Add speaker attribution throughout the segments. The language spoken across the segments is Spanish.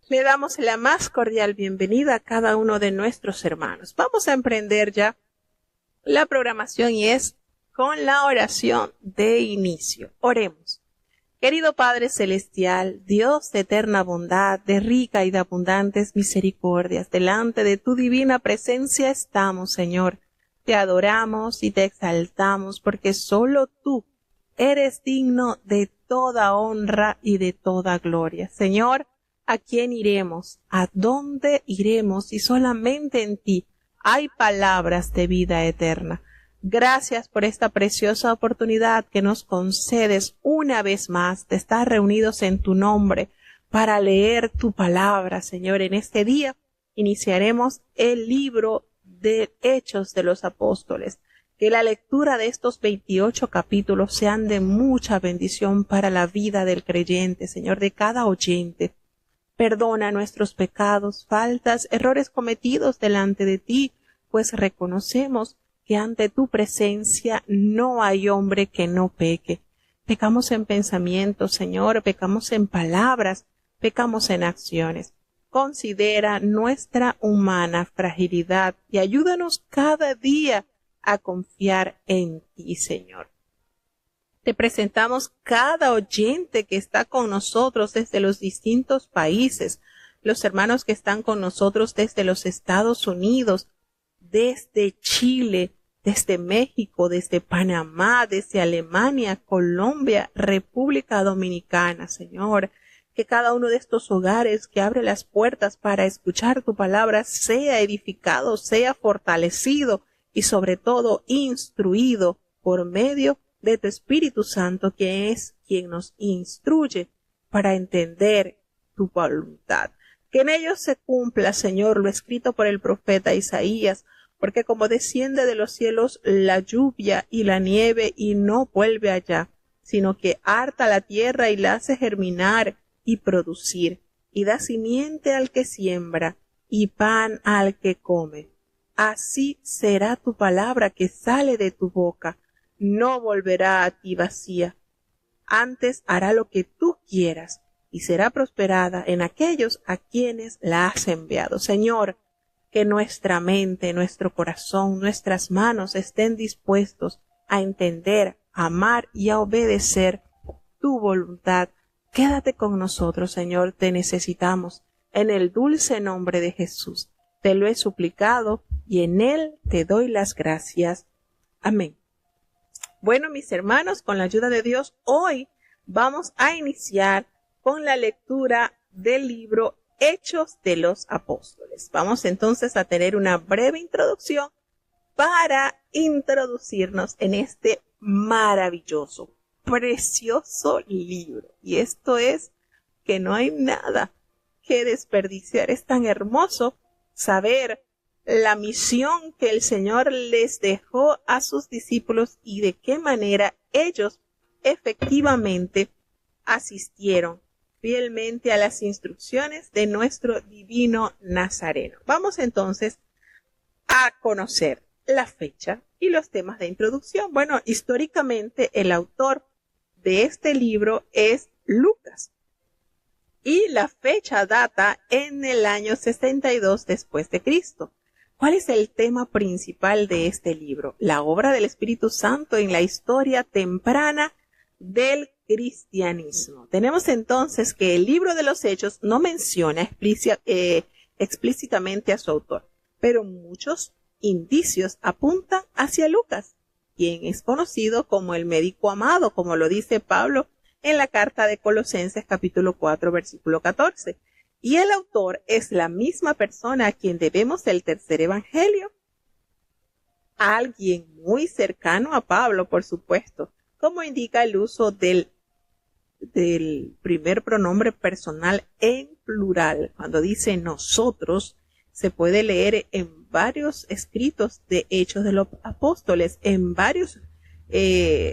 Speaker 1: Le damos la más cordial bienvenida a cada uno de nuestros hermanos. Vamos a emprender ya la programación y es con la oración de inicio. Oremos. Querido Padre Celestial, Dios de eterna bondad, de rica y de abundantes misericordias, delante de tu divina presencia estamos, Señor. Te adoramos y te exaltamos porque solo tú eres digno de toda honra y de toda gloria. Señor, ¿a quién iremos? ¿A dónde iremos si solamente en ti hay palabras de vida eterna? Gracias por esta preciosa oportunidad que nos concedes una vez más de estar reunidos en tu nombre para leer tu palabra, Señor. En este día iniciaremos el libro de Hechos de los Apóstoles. Que la lectura de estos 28 capítulos sean de mucha bendición para la vida del creyente, Señor, de cada oyente. Perdona nuestros pecados, faltas, errores cometidos delante de ti, pues reconocemos que ante tu presencia no hay hombre que no peque. Pecamos en pensamiento, Señor, pecamos en palabras, pecamos en acciones. Considera nuestra humana fragilidad y ayúdanos cada día a confiar en ti, Señor. Te presentamos cada oyente que está con nosotros desde los distintos países, los hermanos que están con nosotros desde los Estados Unidos, desde Chile, desde México, desde Panamá, desde Alemania, Colombia, República Dominicana, Señor. Que cada uno de estos hogares que abre las puertas para escuchar tu palabra sea edificado, sea fortalecido y sobre todo instruido por medio de tu Espíritu Santo, que es quien nos instruye para entender tu voluntad. Que en ellos se cumpla, Señor, lo escrito por el profeta Isaías, porque como desciende de los cielos la lluvia y la nieve y no vuelve allá, sino que harta la tierra y la hace germinar y producir, y da simiente al que siembra y pan al que come. Así será tu palabra que sale de tu boca, no volverá a ti vacía. Antes hará lo que tú quieras y será prosperada en aquellos a quienes la has enviado. Señor, que nuestra mente, nuestro corazón, nuestras manos estén dispuestos a entender, a amar y a obedecer tu voluntad. Quédate con nosotros, Señor, te necesitamos. En el dulce nombre de Jesús te lo he suplicado y en él te doy las gracias. Amén. Bueno, mis hermanos, con la ayuda de Dios, hoy vamos a iniciar con la lectura del libro Hechos de los Apóstoles. Vamos entonces a tener una breve introducción para introducirnos en este maravilloso, precioso libro. Y esto es que no hay nada que desperdiciar. Es tan hermoso saber la misión que el Señor les dejó a sus discípulos y de qué manera ellos efectivamente asistieron fielmente a las instrucciones de nuestro divino Nazareno. Vamos entonces a conocer la fecha y los temas de introducción. Bueno, históricamente el autor de este libro es Lucas y la fecha data en el año 62 después de Cristo. ¿Cuál es el tema principal de este libro? La obra del Espíritu Santo en la historia temprana del cristianismo. Tenemos entonces que el libro de los Hechos no menciona explícitamente a su autor, pero muchos indicios apuntan hacia Lucas, quien es conocido como el médico amado, como lo dice Pablo en la carta de Colosenses capítulo 4 versículo 14. Y el autor es la misma persona a quien debemos el tercer evangelio. Alguien muy cercano a Pablo, por supuesto, como indica el uso del primer pronombre personal en plural. Cuando dice nosotros, se puede leer en varios escritos de Hechos de los Apóstoles, en varios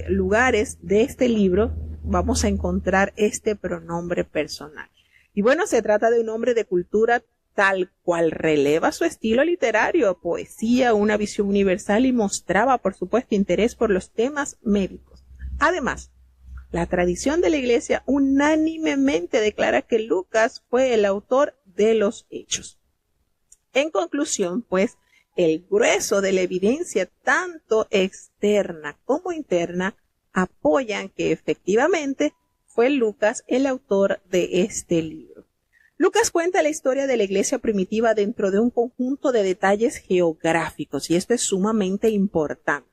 Speaker 1: lugares de este libro vamos a encontrar este pronombre personal. Y bueno, se trata de un hombre de cultura tal cual releva su estilo literario, poesía, una visión universal y mostraba, por supuesto, interés por los temas médicos. Además, la tradición de la Iglesia unánimemente declara que Lucas fue el autor de los hechos. En conclusión, pues, el grueso de la evidencia, tanto externa como interna, apoyan que efectivamente fue Lucas el autor de este libro. Lucas cuenta la historia de la iglesia primitiva dentro de un conjunto de detalles geográficos, y esto es sumamente importante.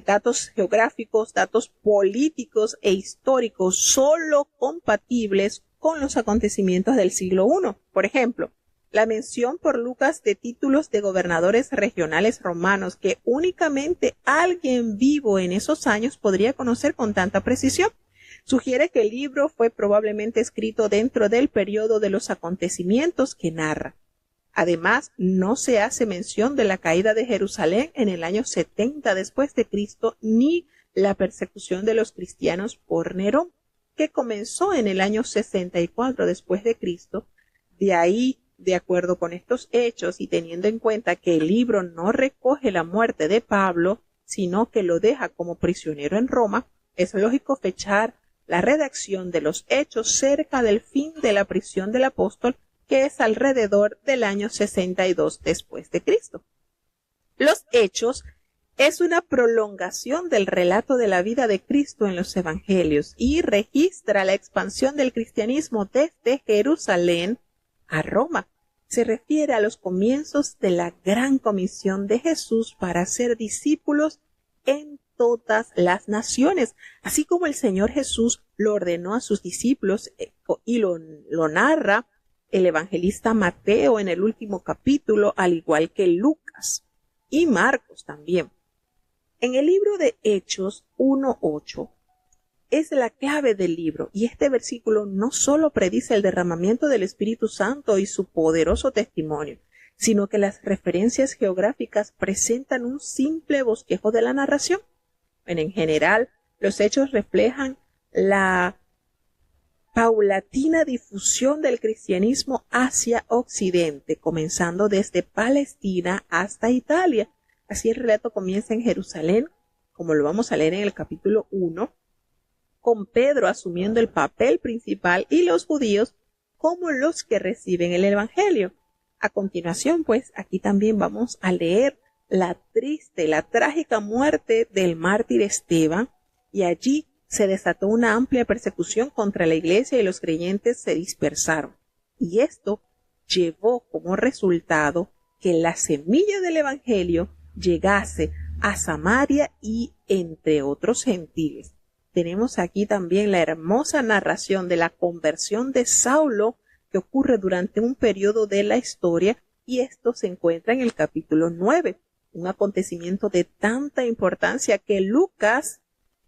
Speaker 1: Datos geográficos, datos políticos e históricos solo compatibles con los acontecimientos del siglo I. Por ejemplo, la mención por Lucas de títulos de gobernadores regionales romanos que únicamente alguien vivo en esos años podría conocer con tanta precisión, sugiere que el libro fue probablemente escrito dentro del periodo de los acontecimientos que narra. Además, no se hace mención de la caída de Jerusalén en el año 70 después de Cristo, ni la persecución de los cristianos por Nerón, que comenzó en el año 64 después de Cristo. De ahí, de acuerdo con estos hechos y teniendo en cuenta que el libro no recoge la muerte de Pablo, sino que lo deja como prisionero en Roma, es lógico fechar la redacción de los hechos cerca del fin de la prisión del apóstol, que es alrededor del año 62 después de Cristo. Los hechos es una prolongación del relato de la vida de Cristo en los evangelios y registra la expansión del cristianismo desde Jerusalén a Roma. Se refiere a los comienzos de la gran comisión de Jesús para ser discípulos en todas las naciones, así como el Señor Jesús lo ordenó a sus discípulos y lo narra el evangelista Mateo en el último capítulo, al igual que Lucas y Marcos también. En el libro de Hechos 1:8 es la clave del libro, y este versículo no solo predice el derramamiento del Espíritu Santo y su poderoso testimonio, sino que las referencias geográficas presentan un simple bosquejo de la narración. En general, los hechos reflejan la paulatina difusión del cristianismo hacia Occidente, comenzando desde Palestina hasta Italia. Así el relato comienza en Jerusalén, como lo vamos a leer en el capítulo 1, con Pedro asumiendo el papel principal y los judíos como los que reciben el evangelio. A continuación, pues, aquí también vamos a leer la trágica muerte del mártir Esteban, y allí se desató una amplia persecución contra la iglesia y los creyentes se dispersaron. Y esto llevó como resultado que la semilla del evangelio llegase a Samaria y entre otros gentiles. Tenemos aquí también la hermosa narración de la conversión de Saulo que ocurre durante un periodo de la historia, y esto se encuentra en el capítulo 9, un acontecimiento de tanta importancia que Lucas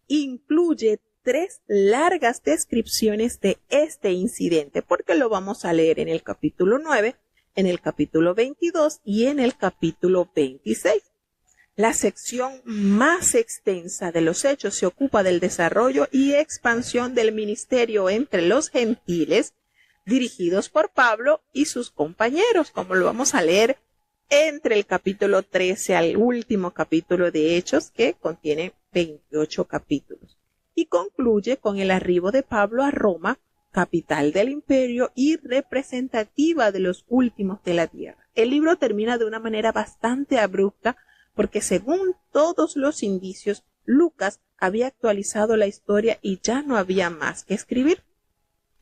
Speaker 1: incluye 3 largas descripciones de este incidente, porque lo vamos a leer en el capítulo 9, en el capítulo 22 y en el capítulo 26. La sección más extensa de los hechos se ocupa del desarrollo y expansión del ministerio entre los gentiles, dirigidos por Pablo y sus compañeros, como lo vamos a leer entre el capítulo 13 al último capítulo de Hechos, que contiene 28 capítulos, y concluye con el arribo de Pablo a Roma, capital del imperio y representativa de los últimos de la tierra. El libro termina de una manera bastante abrupta, porque según todos los indicios, Lucas había actualizado la historia y ya no había más que escribir.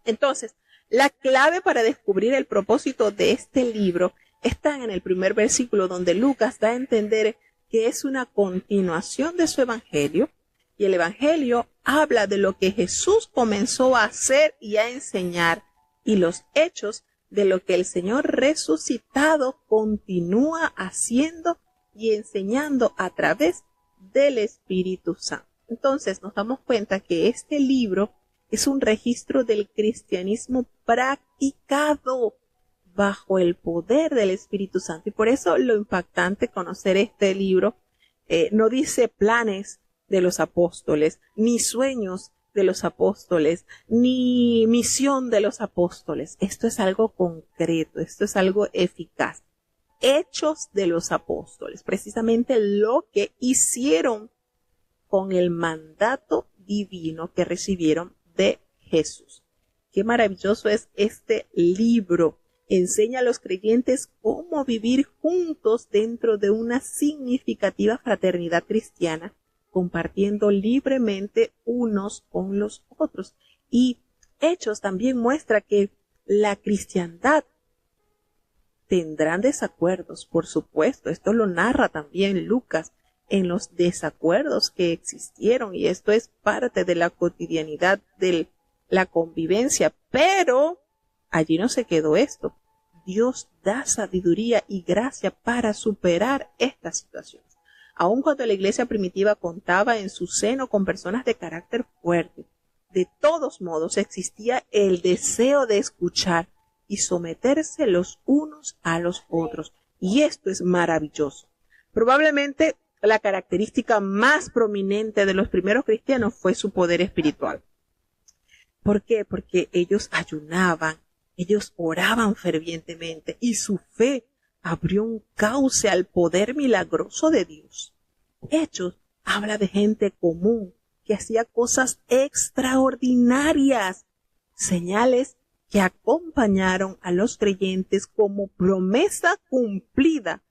Speaker 1: Entonces, la clave para descubrir el propósito de este libro está en el primer versículo, donde Lucas da a entender que es una continuación de su evangelio, y el evangelio habla de lo que Jesús comenzó a hacer y a enseñar, y los hechos de lo que el Señor resucitado continúa haciendo y enseñando a través del Espíritu Santo. Entonces nos damos cuenta que este libro es un registro del cristianismo practicado bajo el poder del Espíritu Santo, y por eso lo impactante conocer este libro. No dice planes de los apóstoles, ni sueños de los apóstoles, ni misión de los apóstoles. Esto es algo concreto, esto es algo eficaz. Hechos de los apóstoles, precisamente lo que hicieron con el mandato divino que recibieron de Jesús. qué maravilloso es este libro. Enseña a los creyentes cómo vivir juntos dentro de una significativa fraternidad cristiana, compartiendo libremente unos con los otros. Y Hechos también muestra que la cristiandad tendrán desacuerdos, por supuesto. Esto lo narra también Lucas en los desacuerdos que existieron, y esto es parte de la cotidianidad de la convivencia. Pero allí no se quedó esto. Dios da sabiduría y gracia para superar estas situaciones. Aun cuando la iglesia primitiva contaba en su seno con personas de carácter fuerte, de todos modos existía el deseo de escuchar y someterse los unos a los otros. Y esto es maravilloso. Probablemente la característica más prominente de los primeros cristianos fue su poder espiritual. ¿Por qué? Porque ellos ayunaban, ellos oraban fervientemente y su fe abrió un cauce al poder milagroso de Dios. Hechos habla de gente común que hacía cosas extraordinarias, señales que acompañaron a los creyentes como promesa cumplida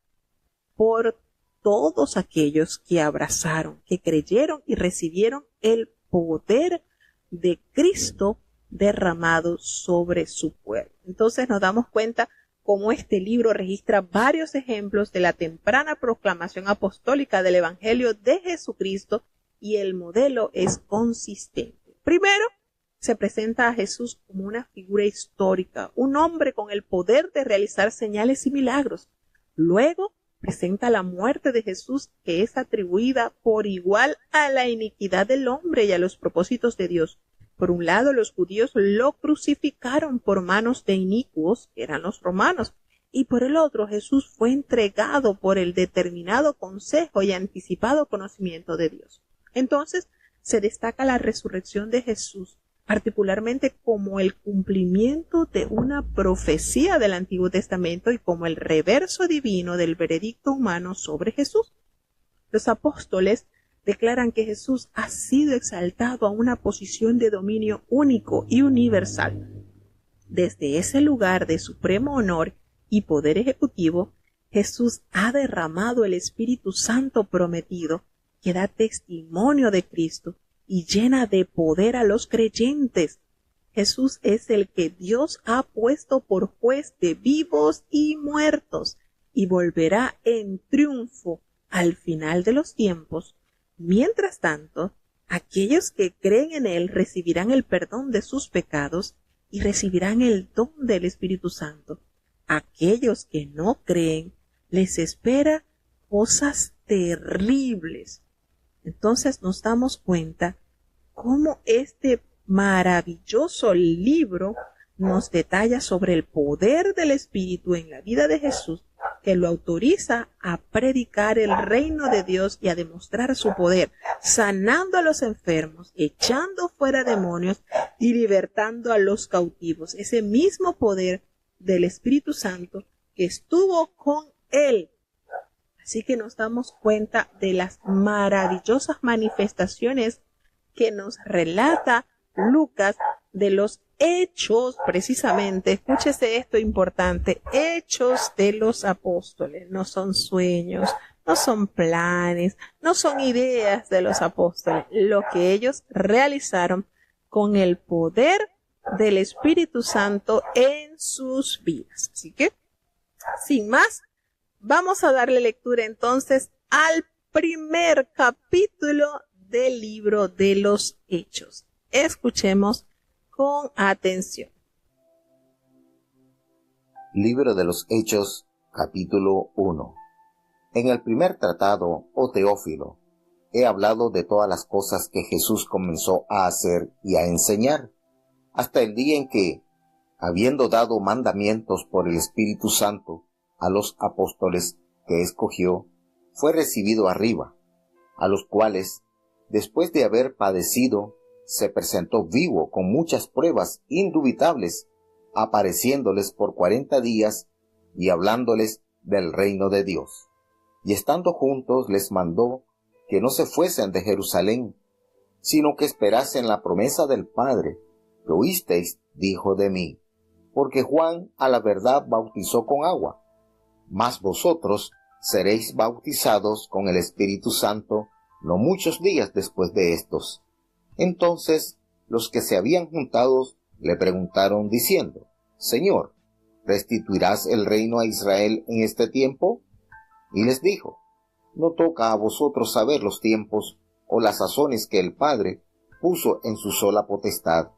Speaker 1: por todos aquellos que abrazaron, que creyeron y recibieron el poder de Cristo derramado sobre su pueblo. Entonces nos damos cuenta cómo este libro registra varios ejemplos de la temprana proclamación apostólica del Evangelio de Jesucristo, y el modelo es consistente. Primero, se presenta a Jesús como una figura histórica, un hombre con el poder de realizar señales y milagros. Luego, presenta la muerte de Jesús, que es atribuida por igual a la iniquidad del hombre y a los propósitos de Dios. Por un lado, los judíos lo crucificaron por manos de inicuos, que eran los romanos, y por el otro, Jesús fue entregado por el determinado consejo y anticipado conocimiento de Dios. Entonces, se destaca la resurrección de Jesús, particularmente como el cumplimiento de una profecía del Antiguo Testamento y como el reverso divino del veredicto humano sobre Jesús. Los apóstoles declaran que Jesús ha sido exaltado a una posición de dominio único y universal. Desde ese lugar de supremo honor y poder ejecutivo, Jesús ha derramado el Espíritu Santo prometido, que da testimonio de Cristo y llena de poder a los creyentes. Jesús es el que Dios ha puesto por juez de vivos y muertos, y volverá en triunfo al final de los tiempos. Mientras tanto, aquellos que creen en Él recibirán el perdón de sus pecados y recibirán el don del Espíritu Santo. Aquellos que no creen, les espera cosas terribles. Entonces nos damos cuenta cómo este maravilloso libro nos detalla sobre el poder del Espíritu en la vida de Jesús, que lo autoriza a predicar el reino de Dios y a demostrar su poder, sanando a los enfermos, echando fuera demonios y libertando a los cautivos. Ese mismo poder del Espíritu Santo que estuvo con él. Así que nos damos cuenta de las maravillosas manifestaciones que nos relata Lucas de los hechos, precisamente. Escúchese esto importante: hechos de los apóstoles. No son sueños, no son planes, no son ideas de los apóstoles. Lo que ellos realizaron con el poder del Espíritu Santo en sus vidas. Así que, sin más, vamos a darle lectura entonces al primer capítulo del libro de los Hechos. Escuchemos con atención.
Speaker 2: Libro de los Hechos, capítulo 1. En el primer tratado, oh Teófilo, he hablado de todas las cosas que Jesús comenzó a hacer y a enseñar, hasta el día en que, habiendo dado mandamientos por el Espíritu Santo a los apóstoles que escogió, fue recibido arriba, a los cuales, después de haber padecido, se presentó vivo con muchas pruebas indubitables, apareciéndoles por 40 días y hablándoles del reino de Dios. Y estando juntos les mandó que no se fuesen de Jerusalén, sino que esperasen la promesa del Padre, que oísteis dijo de mí, porque Juan a la verdad bautizó con agua, mas vosotros seréis bautizados con el Espíritu Santo no muchos días después de estos. Entonces los que se habían juntado le preguntaron diciendo, Señor, ¿restituirás el reino a Israel en este tiempo? Y les dijo, no toca a vosotros saber los tiempos o las sazones que el Padre puso en su sola potestad,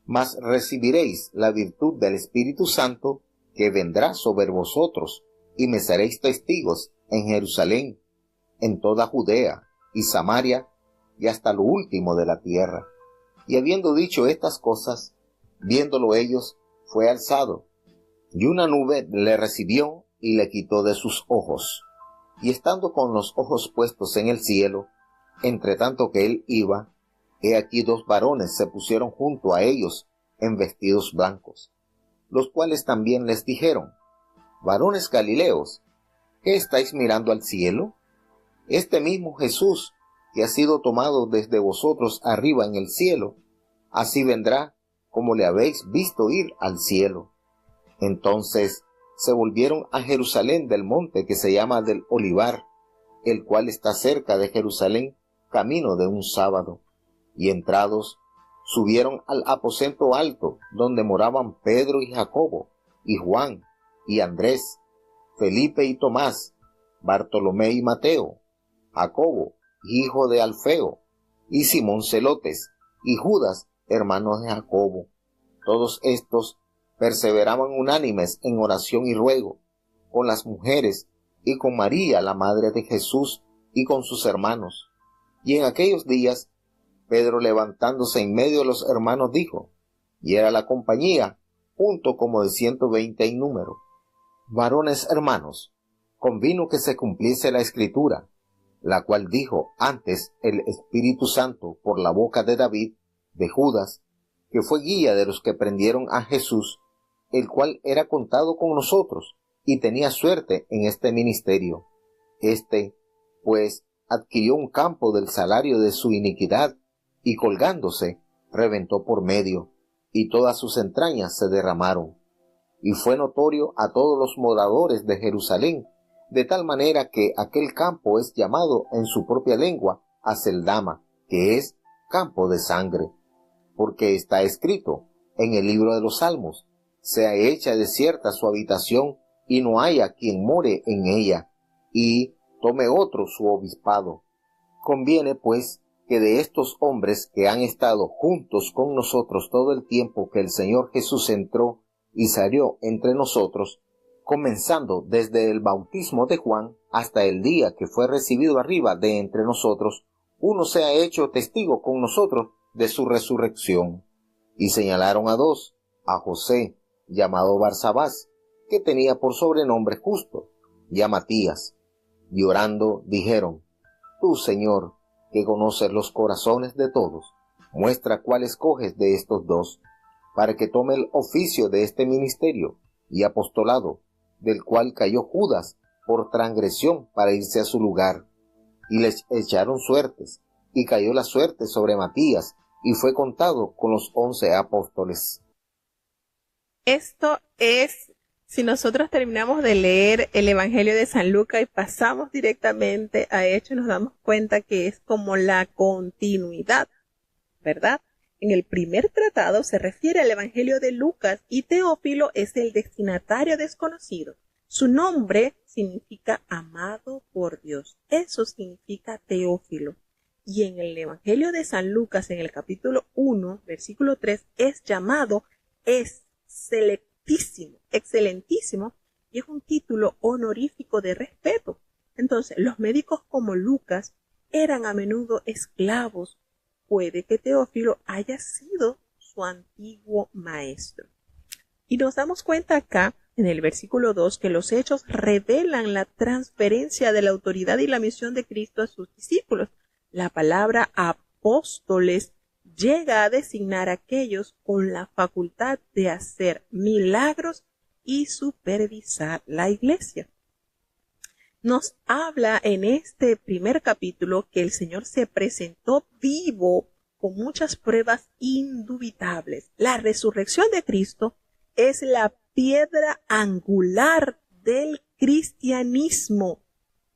Speaker 2: mas recibiréis la virtud del Espíritu Santo que vendrá sobre vosotros, y me seréis testigos en Jerusalén, en toda Judea y Samaria, y hasta lo último de la tierra. Y habiendo dicho estas cosas, viéndolo ellos, fue alzado, y una nube le recibió y le quitó de sus ojos. Y estando con los ojos puestos en el cielo, entre tanto que él iba, he aquí dos varones se pusieron junto a ellos en vestidos blancos, los cuales también les dijeron, varones Galileos, ¿qué estáis mirando al cielo? Este mismo Jesús, que ha sido tomado desde vosotros arriba en el cielo, así vendrá como le habéis visto ir al cielo. Entonces se volvieron a Jerusalén del monte que se llama del Olivar, el cual está cerca de Jerusalén, camino de un sábado. Y entrados, subieron al aposento alto, donde moraban Pedro y Jacobo, y Juan, y Andrés, Felipe y Tomás, Bartolomé y Mateo, Jacobo, hijo de Alfeo, y Simón Celotes, y Judas, hermano de Jacobo. Todos estos perseveraban unánimes en oración y ruego, con las mujeres, y con María, la madre de Jesús, y con sus hermanos. Y en aquellos días, Pedro levantándose en medio de los hermanos dijo, y era la compañía, punto como de 120 en número, varones hermanos, convino que se cumpliese la Escritura, la cual dijo antes el Espíritu Santo por la boca de David, de Judas, que fue guía de los que prendieron a Jesús, el cual era contado con nosotros, y tenía suerte en este ministerio. Este, pues, adquirió un campo del salario de su iniquidad, y colgándose, reventó por medio, y todas sus entrañas se derramaron. Y fue notorio a todos los moradores de Jerusalén, de tal manera que aquel campo es llamado en su propia lengua Aceldama, que es campo de sangre, porque está escrito en el libro de los Salmos, sea hecha desierta su habitación, y no haya quien more en ella, y tome otro su obispado. Conviene, pues, que de estos hombres que han estado juntos con nosotros todo el tiempo que el Señor Jesús entró y salió entre nosotros, comenzando desde el bautismo de Juan hasta el día que fue recibido arriba de entre nosotros, uno sea hecho testigo con nosotros de su resurrección. Y señalaron a dos, a José, llamado Barsabás, que tenía por sobrenombre Justo, y a Matías. Y orando dijeron, tú, Señor, que conoces los corazones de todos, muestra cuál escoges de estos dos, para que tome el oficio de este ministerio y apostolado, del cual cayó Judas por transgresión para irse a su lugar. Y les echaron suertes, y cayó la suerte sobre Matías, y fue contado con los 11 apóstoles.
Speaker 1: Esto es, si nosotros terminamos de leer el Evangelio de San Lucas y pasamos directamente a Hechos, nos damos cuenta que es como la continuidad, ¿verdad? En el primer tratado se refiere al Evangelio de Lucas y Teófilo es el destinatario desconocido. Su nombre significa amado por Dios. Eso significa Teófilo. Y en el Evangelio de San Lucas, en el capítulo 1, versículo 3, es llamado excelentísimo, y es un título honorífico de respeto. Entonces, los médicos como Lucas eran a menudo esclavos. Puede que Teófilo haya sido su antiguo maestro. Y nos damos cuenta acá, en el versículo 2, que los hechos revelan la transferencia de la autoridad y la misión de Cristo a sus discípulos. La palabra apóstoles llega a designar a aquellos con la facultad de hacer milagros y supervisar la iglesia. Nos habla en este primer capítulo que el Señor se presentó vivo con muchas pruebas indubitables. La resurrección de Cristo es la piedra angular del cristianismo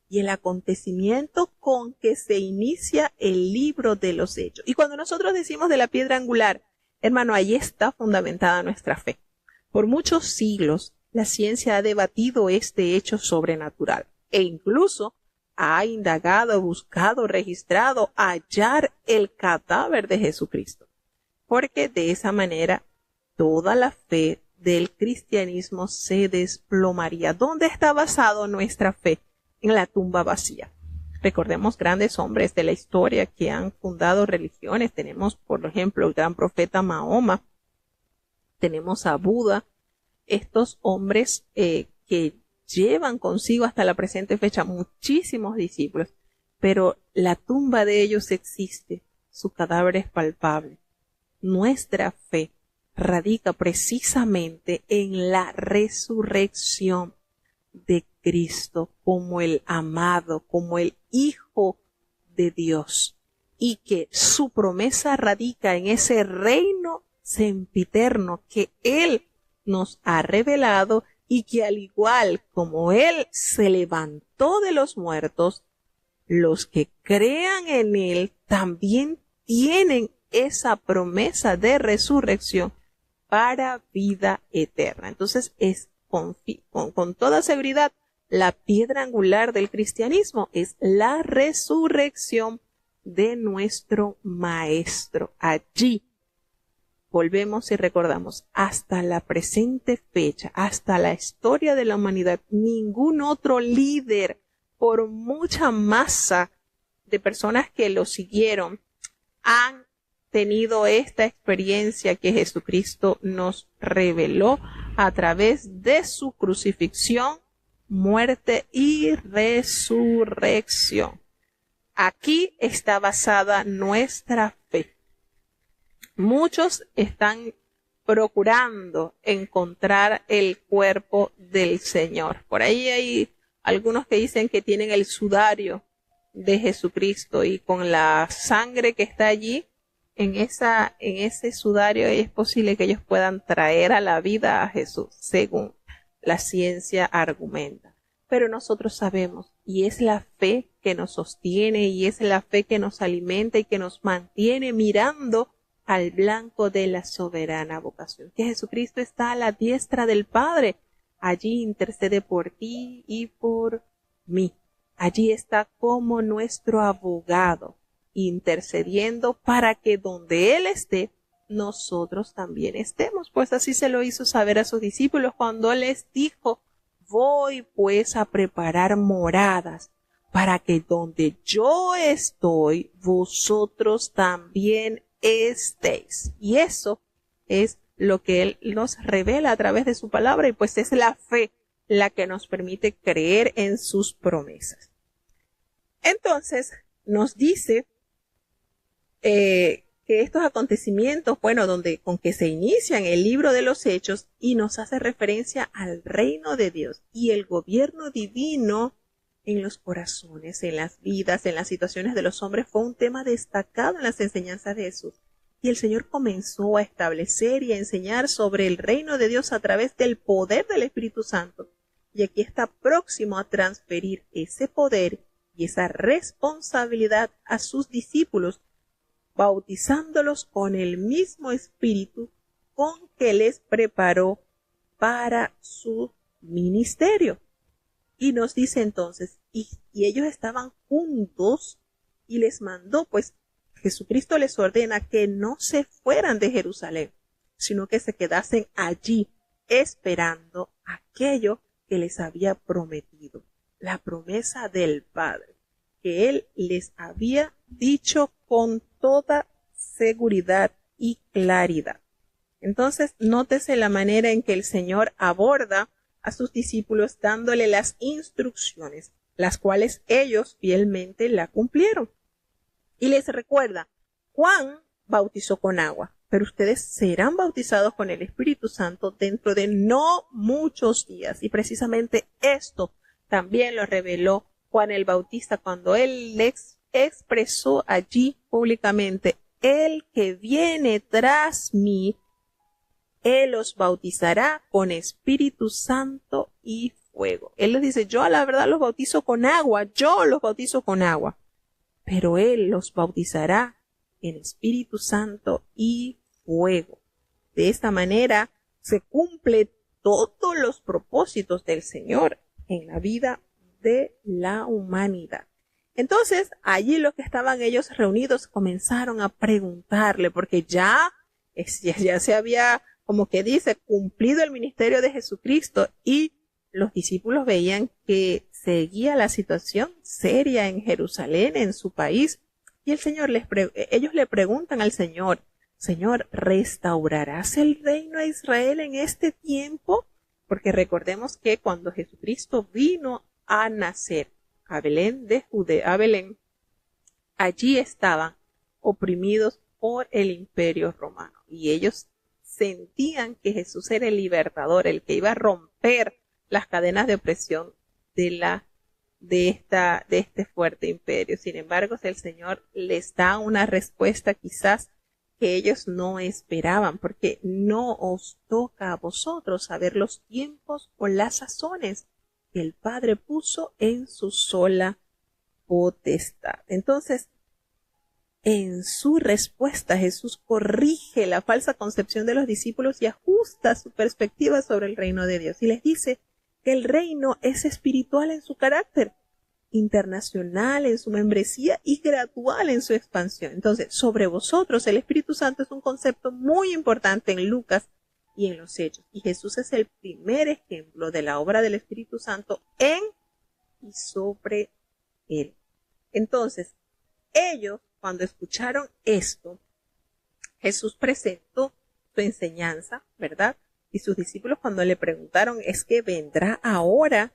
Speaker 1: y el acontecimiento con que se inicia el libro de los Hechos. Y cuando nosotros decimos de la piedra angular, hermano, ahí está fundamentada nuestra fe. Por muchos siglos, la ciencia ha debatido este hecho sobrenatural e incluso ha indagado, buscado, registrado, hallar el cadáver de Jesucristo. Porque de esa manera toda la fe del cristianismo se desplomaría. ¿Dónde está basado nuestra fe? En la tumba vacía. Recordemos grandes hombres de la historia que han fundado religiones. Tenemos, por ejemplo, el gran profeta Mahoma. Tenemos a Buda. Estos hombres que llevan consigo hasta la presente fecha muchísimos discípulos. Pero la tumba de ellos existe. Su cadáver es palpable. Nuestra fe radica precisamente en la resurrección de Cristo como el amado, como el Hijo de Dios, y que su promesa radica en ese reino sempiterno que Él nos ha revelado y que al igual como Él se levantó de los muertos, los que crean en Él también tienen esa promesa de resurrección para vida eterna. Entonces es con toda seguridad la piedra angular del cristianismo es la resurrección de nuestro Maestro. Allí volvemos y recordamos hasta la presente fecha, hasta la historia de la humanidad, ningún otro líder, por mucha masa de personas que lo siguieron, han tenido esta experiencia que Jesucristo nos reveló a través de su crucifixión, muerte y resurrección. Aquí está basada nuestra fe. Muchos están procurando encontrar el cuerpo del Señor. Por ahí hay algunos que dicen que tienen el sudario de Jesucristo y con la sangre que está allí, en ese sudario es posible que ellos puedan traer a la vida a Jesús, según la ciencia argumenta. Pero nosotros sabemos, y es la fe que nos sostiene, y es la fe que nos alimenta y que nos mantiene mirando al blanco de la soberana vocación, que Jesucristo está a la diestra del Padre. Allí intercede por ti y por mí. Allí está como nuestro abogado, intercediendo para que donde Él esté, nosotros también estemos. Pues así se lo hizo saber a sus discípulos cuando les dijo: voy pues a preparar moradas para que donde yo estoy, vosotros también estéis. Y eso es lo que Él nos revela a través de su palabra, y pues es la fe la que nos permite creer en sus promesas. Entonces nos dice que estos acontecimientos, con que se inician el libro de los Hechos, y nos hace referencia al reino de Dios y el gobierno divino en los corazones, en las vidas, en las situaciones de los hombres, fue un tema destacado en las enseñanzas de Jesús. Y el Señor comenzó a establecer y a enseñar sobre el reino de Dios a través del poder del Espíritu Santo. Y aquí está próximo a transferir ese poder y esa responsabilidad a sus discípulos, bautizándolos con el mismo Espíritu con que les preparó para su ministerio. Y nos dice entonces, y ellos estaban juntos y les mandó, pues Jesucristo les ordena que no se fueran de Jerusalén, sino que se quedasen allí esperando aquello que les había prometido, la promesa del Padre, que Él les había dicho con toda seguridad y claridad. Entonces, nótese la manera en que el Señor aborda a sus discípulos dándole las instrucciones, las cuales ellos fielmente la cumplieron. Y les recuerda, Juan bautizó con agua, pero ustedes serán bautizados con el Espíritu Santo dentro de no muchos días. Y precisamente esto también lo reveló Juan el Bautista cuando él les expresó allí públicamente: el que viene tras mí, él os bautizará con Espíritu Santo y fuego. Él les dice, yo a la verdad los bautizo con agua, pero él los bautizará en Espíritu Santo y fuego. De esta manera se cumple todos los propósitos del Señor en la vida de la humanidad. Entonces, allí los que estaban ellos reunidos comenzaron a preguntarle, porque ya se había, como que dice, cumplido el ministerio de Jesucristo, y los discípulos veían que seguía la situación seria en Jerusalén, en su país, y ellos le preguntan al Señor, Señor, ¿restaurarás el reino de Israel en este tiempo? Porque recordemos que cuando Jesucristo vino a nacer a Belén de Judea, allí estaban oprimidos por el Imperio Romano, y ellos sentían que Jesús era el libertador, el que iba a romper las cadenas de opresión de este fuerte imperio. Sin embargo, el Señor les da una respuesta quizás que ellos no esperaban, porque no os toca a vosotros saber los tiempos o las sazones que el Padre puso en su sola potestad. Entonces, en su respuesta, Jesús corrige la falsa concepción de los discípulos y ajusta su perspectiva sobre el reino de Dios. Y les dice que el reino es espiritual en su carácter, internacional en su membresía y gradual en su expansión. Entonces, sobre vosotros, el Espíritu Santo es un concepto muy importante en Lucas y en los Hechos. Y Jesús es el primer ejemplo de la obra del Espíritu Santo en y sobre él. Entonces, ellos, cuando escucharon esto, Jesús presentó su enseñanza, ¿verdad? Y sus discípulos, cuando le preguntaron, ¿es que vendrá ahora?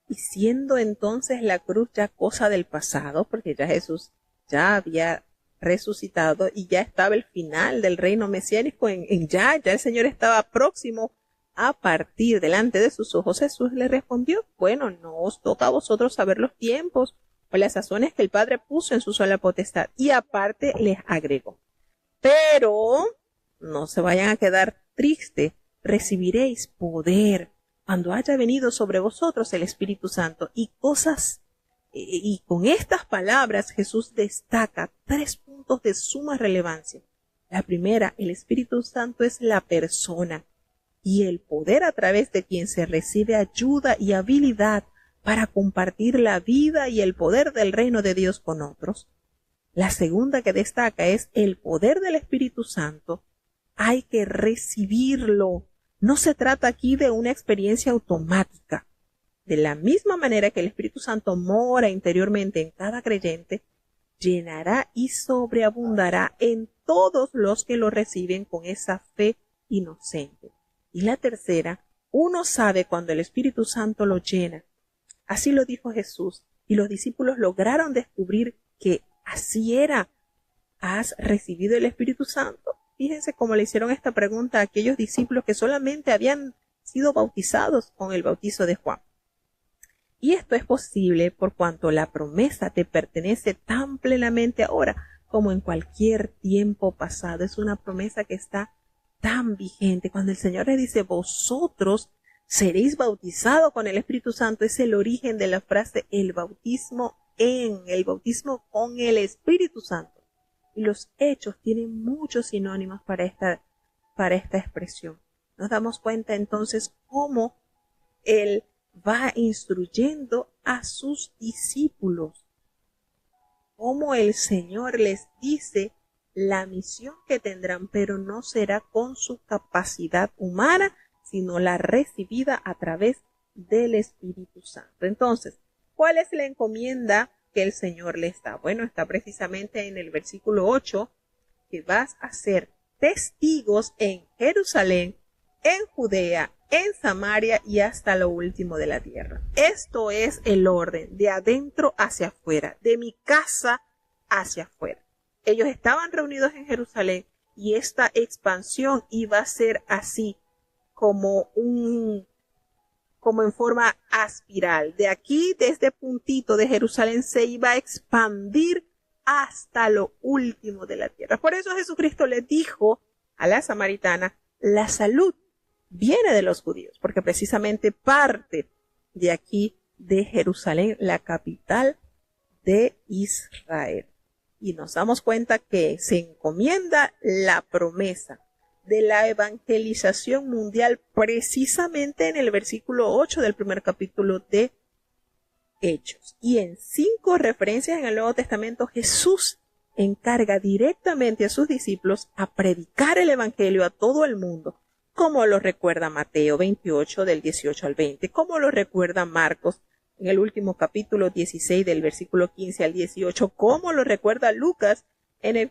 Speaker 1: Y siendo entonces la cruz ya cosa del pasado, porque ya Jesús ya había resucitado y ya estaba el final del reino mesiánico ya el Señor estaba próximo a partir delante de sus ojos. Jesús le respondió, bueno, no os toca a vosotros saber los tiempos o las sazones que el Padre puso en su sola potestad. Y aparte les agregó, pero no se vayan a quedar tristes, recibiréis poder cuando haya venido sobre vosotros el Espíritu Santo. Y con estas palabras Jesús destaca 3 puntos de suma relevancia. La primera, el Espíritu Santo es la persona y el poder a través de quien se recibe ayuda y habilidad para compartir la vida y el poder del reino de Dios con otros. La segunda que destaca es el poder del Espíritu Santo. Hay que recibirlo. No se trata aquí de una experiencia automática. De la misma manera que el Espíritu Santo mora interiormente en cada creyente, llenará y sobreabundará en todos los que lo reciben con esa fe inocente. Y la tercera, uno sabe cuando el Espíritu Santo lo llena. Así lo dijo Jesús, y los discípulos lograron descubrir que así era. ¿Has recibido el Espíritu Santo? Fíjense cómo le hicieron esta pregunta a aquellos discípulos que solamente habían sido bautizados con el bautizo de Juan. Y esto es posible por cuanto la promesa te pertenece tan plenamente ahora como en cualquier tiempo pasado. Es una promesa que está tan vigente. Cuando el Señor le dice, vosotros seréis bautizados con el Espíritu Santo, es el origen de la frase el bautismo con el Espíritu Santo. Y los hechos tienen muchos sinónimos para esta expresión. Nos damos cuenta entonces cómo Él va instruyendo a sus discípulos, cómo el Señor les dice la misión que tendrán, pero no será con su capacidad humana, sino la recibida a través del Espíritu Santo. Entonces, ¿cuál es la encomienda que el Señor les da? Bueno, está precisamente en el versículo 8, que vas a ser testigos en Jerusalén, en Judea, en Samaria y hasta lo último de la tierra. Esto es el orden, de adentro hacia afuera, de mi casa hacia afuera. Ellos estaban reunidos en Jerusalén y esta expansión iba a ser así, como en forma aspiral. De aquí, de este puntito de Jerusalén, se iba a expandir hasta lo último de la tierra. Por eso Jesucristo le dijo a la samaritana, la salud viene de los judíos, porque precisamente parte de aquí, de Jerusalén, la capital de Israel. Y nos damos cuenta que se encomienda la promesa de la evangelización mundial precisamente en el versículo 8 del primer capítulo de Hechos. Y en 5 referencias en el Nuevo Testamento, Jesús encarga directamente a sus discípulos a predicar el evangelio a todo el mundo, como lo recuerda Mateo 28 del 18 al 20, como lo recuerda Marcos en el último capítulo 16 del versículo 15 al 18, como lo recuerda Lucas en el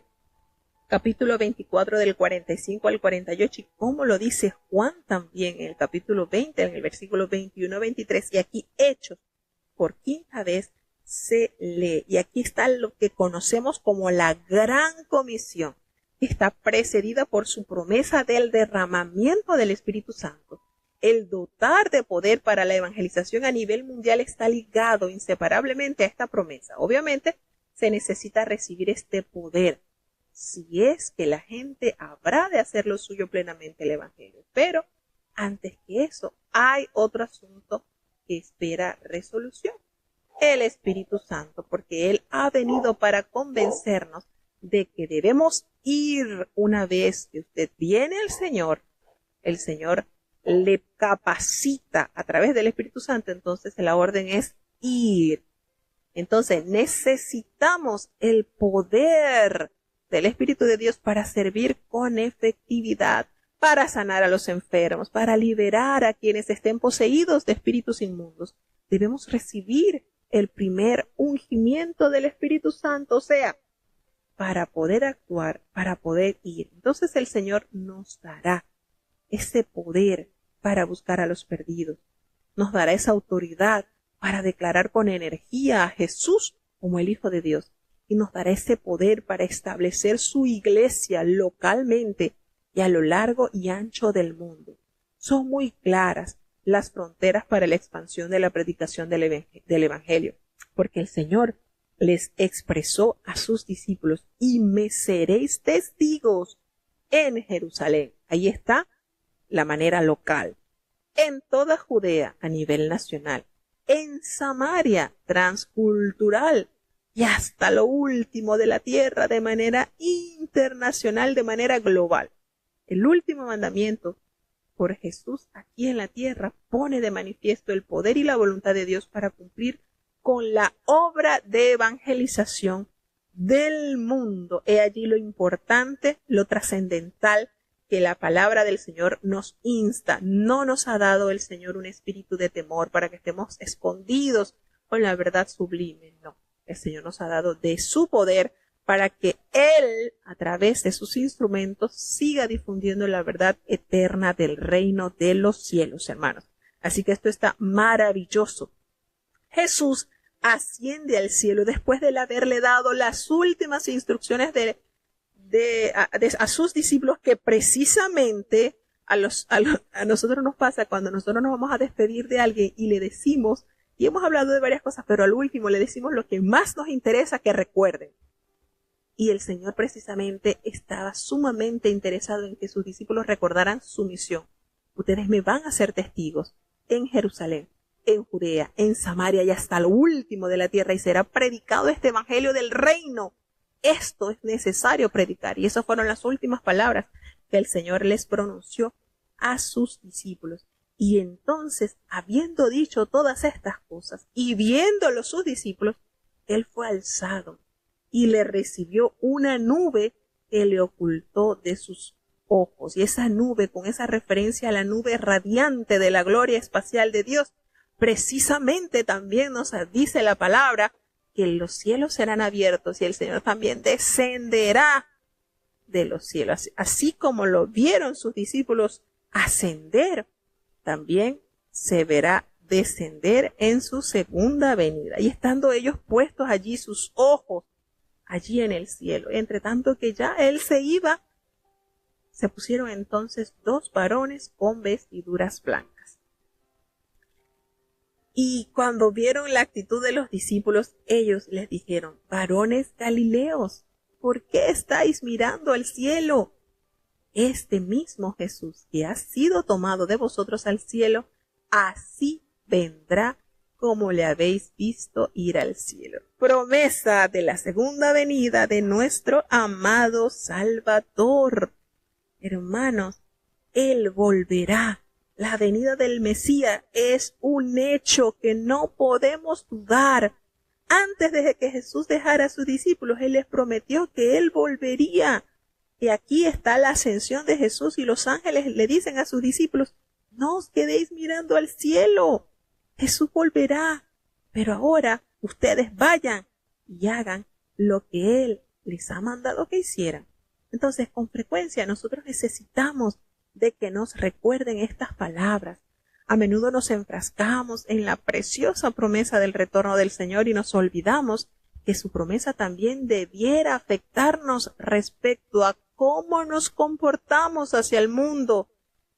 Speaker 1: capítulo 24 del 45 al 48, y como lo dice Juan también en el capítulo 20, en el versículo 21-23, y aquí Hechos por quinta vez se lee. Y aquí está lo que conocemos como la Gran Comisión, que está precedida por su promesa del derramamiento del Espíritu Santo. El dotar de poder para la evangelización a nivel mundial está ligado inseparablemente a esta promesa. Obviamente, se necesita recibir este poder, si es que la gente habrá de hacer lo suyo plenamente el evangelio. Pero, antes que eso, hay otro asunto que espera resolución: el Espíritu Santo, porque Él ha venido para convencernos de que debemos ir. Una vez que usted viene al Señor, el Señor le capacita a través del Espíritu Santo, entonces la orden es ir. Entonces necesitamos el poder del Espíritu de Dios para servir con efectividad, para sanar a los enfermos, para liberar a quienes estén poseídos de espíritus inmundos. Debemos recibir el primer ungimiento del Espíritu Santo, o sea, para poder actuar, para poder ir. Entonces el Señor nos dará ese poder para buscar a los perdidos. Nos dará esa autoridad para declarar con energía a Jesús como el Hijo de Dios. Y nos dará ese poder para establecer su iglesia localmente y a lo largo y ancho del mundo. Son muy claras las fronteras para la expansión de la predicación del Evangelio, porque el Señor les expresó a sus discípulos: y me seréis testigos en Jerusalén. Ahí está la manera local, en toda Judea a nivel nacional, en Samaria transcultural y hasta lo último de la tierra de manera internacional, de manera global. El último mandamiento por Jesús aquí en la tierra pone de manifiesto el poder y la voluntad de Dios para cumplir con la obra de evangelización del mundo. He allí lo importante, lo trascendental que la palabra del Señor nos insta. No nos ha dado el Señor un espíritu de temor para que estemos escondidos con la verdad sublime. No, el Señor nos ha dado de su poder para que Él, a través de sus instrumentos, siga difundiendo la verdad eterna del reino de los cielos, hermanos. Así que esto está maravilloso. Jesús asciende al cielo después de haberle dado las últimas instrucciones a sus discípulos, que precisamente a nosotros nos pasa cuando nosotros nos vamos a despedir de alguien y le decimos, y hemos hablado de varias cosas, pero al último le decimos lo que más nos interesa que recuerden. Y el Señor precisamente estaba sumamente interesado en que sus discípulos recordaran su misión. Ustedes me van a ser testigos en Jerusalén, en Judea, en Samaria y hasta lo último de la tierra, y será predicado este evangelio del reino. Esto es necesario predicar, y esas fueron las últimas palabras que el Señor les pronunció a sus discípulos. Y entonces, habiendo dicho todas estas cosas y viéndolo sus discípulos, Él fue alzado y le recibió una nube que le ocultó de sus ojos. Y esa nube, con esa referencia a la nube radiante de la gloria espacial de Dios, precisamente también nos dice la palabra que los cielos serán abiertos y el Señor también descenderá de los cielos. Así como lo vieron sus discípulos ascender, también se verá descender en su segunda venida. Y estando ellos puestos allí, sus ojos allí en el cielo, entre tanto que ya Él se iba, se pusieron entonces 2 varones con vestiduras blancas. Y cuando vieron la actitud de los discípulos, ellos les dijeron: varones galileos, ¿por qué estáis mirando al cielo? Este mismo Jesús que ha sido tomado de vosotros al cielo, así vendrá como le habéis visto ir al cielo. Promesa de la segunda venida de nuestro amado Salvador. Hermanos, Él volverá. La venida del Mesías es un hecho que no podemos dudar. Antes de que Jesús dejara a sus discípulos, Él les prometió que Él volvería. Y aquí está la ascensión de Jesús y los ángeles le dicen a sus discípulos: no os quedéis mirando al cielo. Jesús volverá. Pero ahora ustedes vayan y hagan lo que Él les ha mandado que hicieran. Entonces, con frecuencia nosotros necesitamos de que nos recuerden estas palabras. A menudo nos enfrascamos en la preciosa promesa del retorno del Señor y nos olvidamos que su promesa también debiera afectarnos respecto a cómo nos comportamos hacia el mundo.